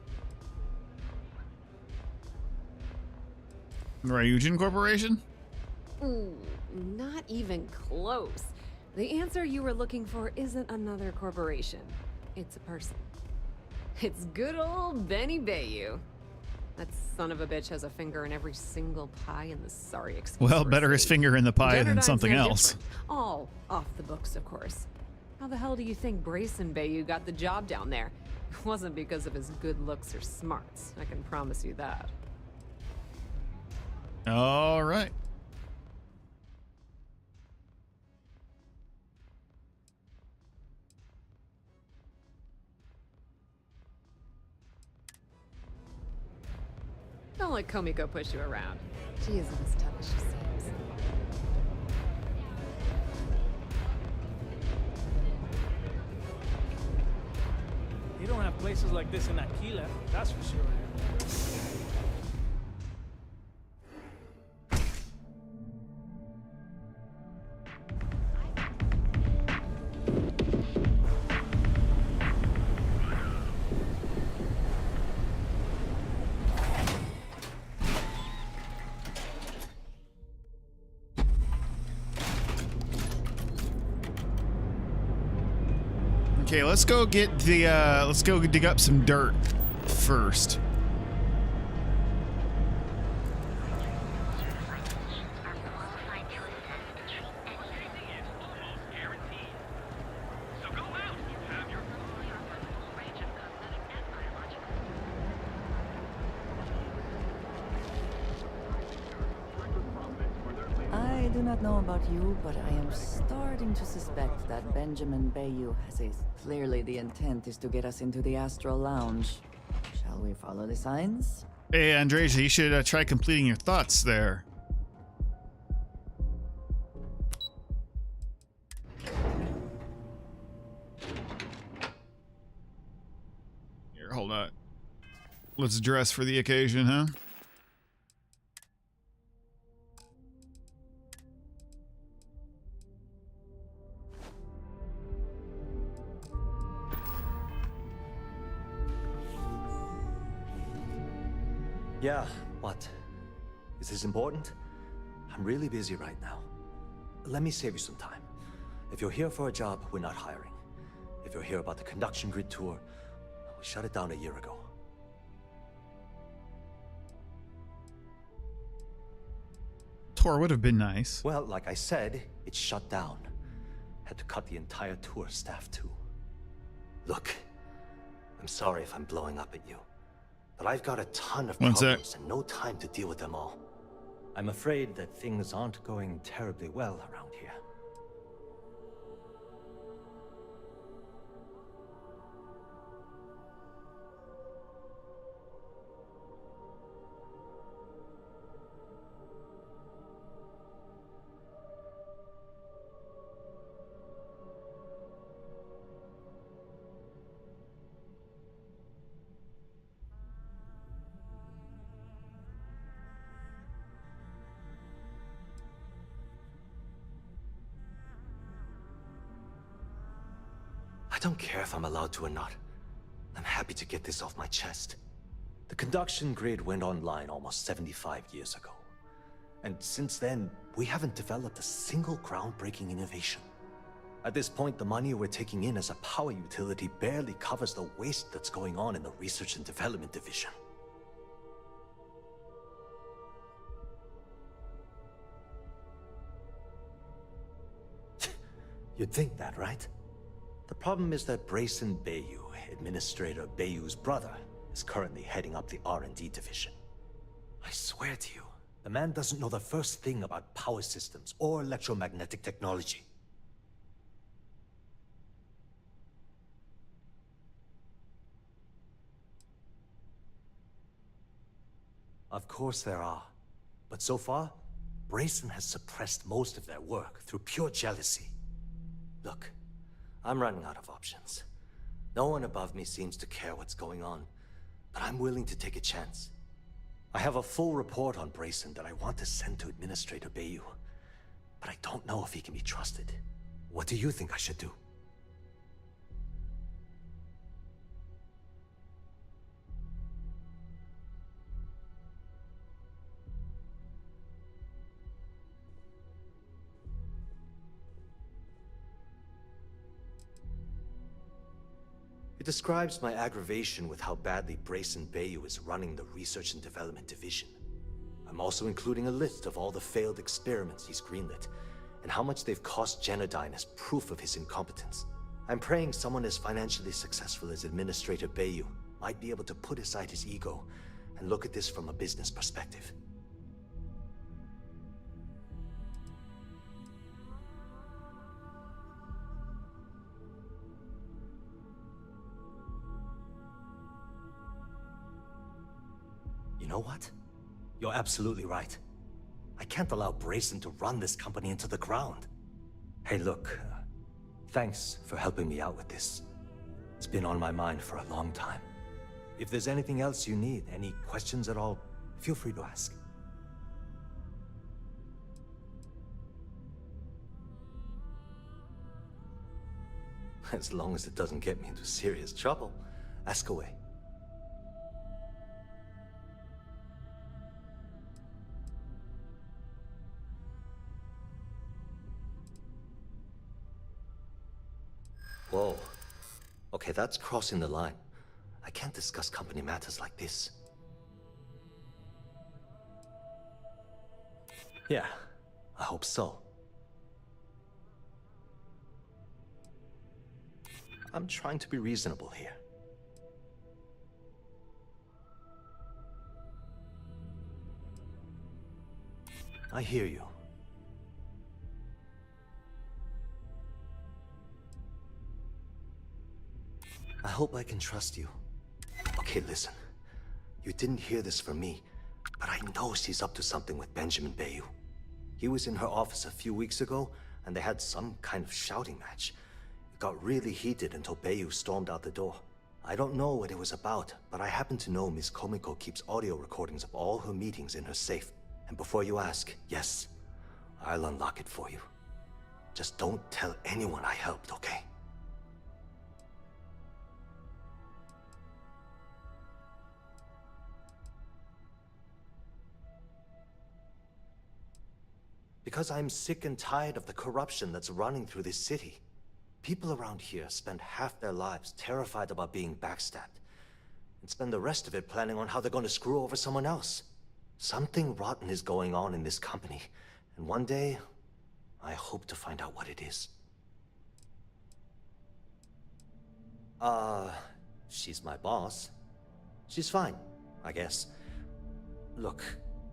Ryujin Corporation? Ooh, not even close. The answer you were looking for isn't another corporation. It's a person. It's good old Benny Bayou. That son of a bitch has a finger in every single pie in the sorry excuse. Well, better his finger in the pie than Jennerdyne's something no else. different. All off the books, of course. How the hell do you think Bryson Bayou got the job down there? It wasn't because of his good looks or smarts, I can promise you that. All right. Don't let Komiko push you around. She isn't as tough as she seems. You don't have places like this in Aquila, that's for sure. Okay, let's go get the let's go dig up some dirt first. I do not know about you, but I am starting to suspect that Benjamin Bayou has a... Clearly the intent is to get us into the Astral Lounge. Shall we follow the signs? Hey, Andreja, you should try completing your thoughts there. Here, hold on. Let's dress for the occasion, huh? Yeah, what? Is this important? I'm really busy right now. Let me save you some time. If you're here for a job, we're not hiring. If you're here about the conduction grid tour, we shut it down a year ago. Tour would have been nice. Well, like I said, it's shut down. Had to cut the entire tour staff too. Look, I'm sorry if I'm blowing up at you, but I've got a ton of One sec. problems and no time to deal with them all. I'm afraid that things aren't going terribly well around here. I don't care if I'm allowed to or not. I'm happy to get this off my chest. The conduction grid went online almost 75 years ago. And since then, we haven't developed a single groundbreaking innovation. At this point, the money we're taking in as a power utility barely covers the waste that's going on in the research and development division. You'd think that, right? The problem is that Brayson Bayou, Administrator Bayou's brother, is currently heading up the R&D division. I swear to you, the man doesn't know the first thing about power systems or electromagnetic technology. Of course there are. But so far, Brayson has suppressed most of their work through pure jealousy. Look, I'm running out of options. No one above me seems to care what's going on, but I'm willing to take a chance. I have a full report on Brayson that I want to send to Administrator Bayou, but I don't know if he can be trusted. What do you think I should do? It describes my aggravation with how badly Brayson Bayou is running the Research and Development Division. I'm also including a list of all the failed experiments he's greenlit, and how much they've cost Genodyne as proof of his incompetence. I'm praying someone as financially successful as Administrator Bayou might be able to put aside his ego and look at this from a business perspective. You know what? You're absolutely right. I can't allow Brayson to run this company into the ground. Hey, look, thanks for helping me out with this. It's been on my mind for a long time. If there's anything else you need, any questions at all, feel free to ask. As long as it doesn't get me into serious trouble, ask away. Whoa. Okay, that's crossing the line. I can't discuss company matters like this. Yeah, I hope so. I'm trying to be reasonable here. I hear you. I hope I can trust you. Okay, listen. You didn't hear this from me, but I know she's up to something with Benjamin Bayou. He was in her office a few weeks ago, and they had some kind of shouting match. It got really heated until Bayou stormed out the door. I don't know what it was about, but I happen to know Miss Komiko keeps audio recordings of all her meetings in her safe. And before you ask, yes, I'll unlock it for you. Just don't tell anyone I helped, okay? Because I'm sick and tired of the corruption that's running through this city. People around here spend half their lives terrified about being backstabbed, and spend the rest of it planning on how they're going to screw over someone else. Something rotten is going on in this company, and one day, I hope to find out what it is. she's my boss. She's fine, I guess. Look,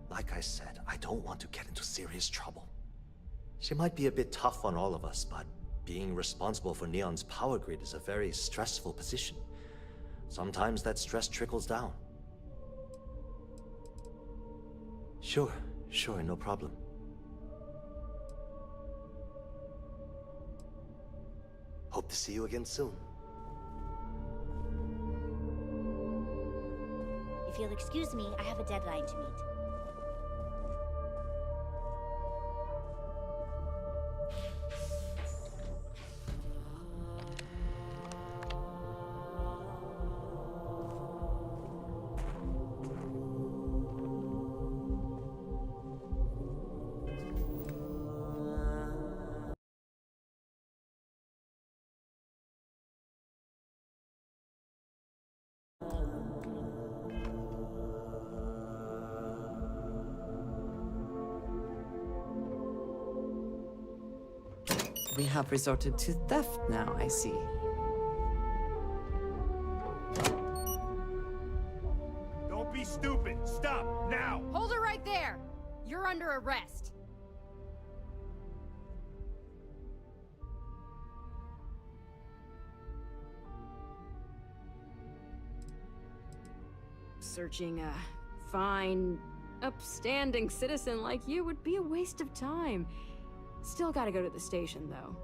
like I said, I don't want to get into serious trouble. She might be a bit tough on all of us, but being responsible for Neon's power grid is a very stressful position. Sometimes that stress trickles down. Sure, no problem. Hope to see you again soon. If you'll excuse me, I have a deadline to meet. We have resorted to theft now, I see. Don't be stupid! Stop, now! Hold her right there! You're under arrest. Searching a fine, upstanding citizen like you would be a waste of time. Still gotta go to the station, though.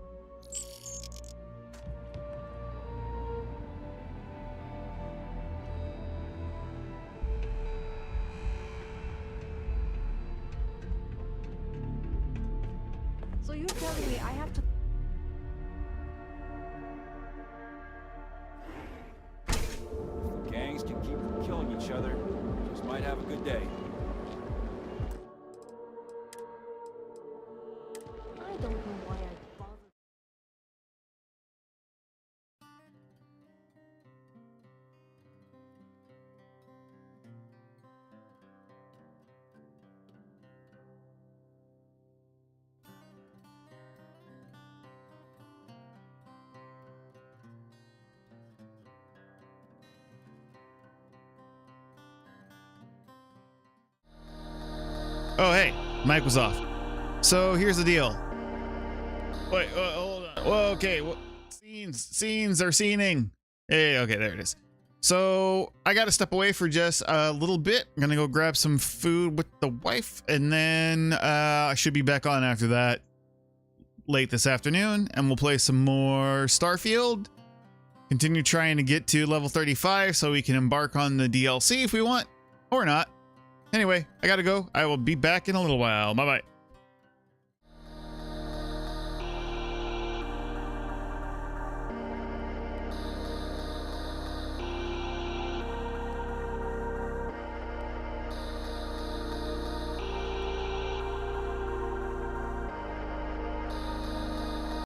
So you're telling me I have to... Gangs can keep killing each other. Just might have a good day. I don't know why I bothered. Oh, hey, mic was off. So here's the deal. Wait, hold on. Whoa, okay, scenes are scening. Hey, okay, there it is. So I got to step away for just a little bit. I'm gonna go grab some food with the wife, and then I should be back on after that late this afternoon, and we'll play some more Starfield. Continue trying to get to level 35 so we can embark on the DLC if we want, or not. Anyway, I gotta go. I will be back in a little while. Bye-bye.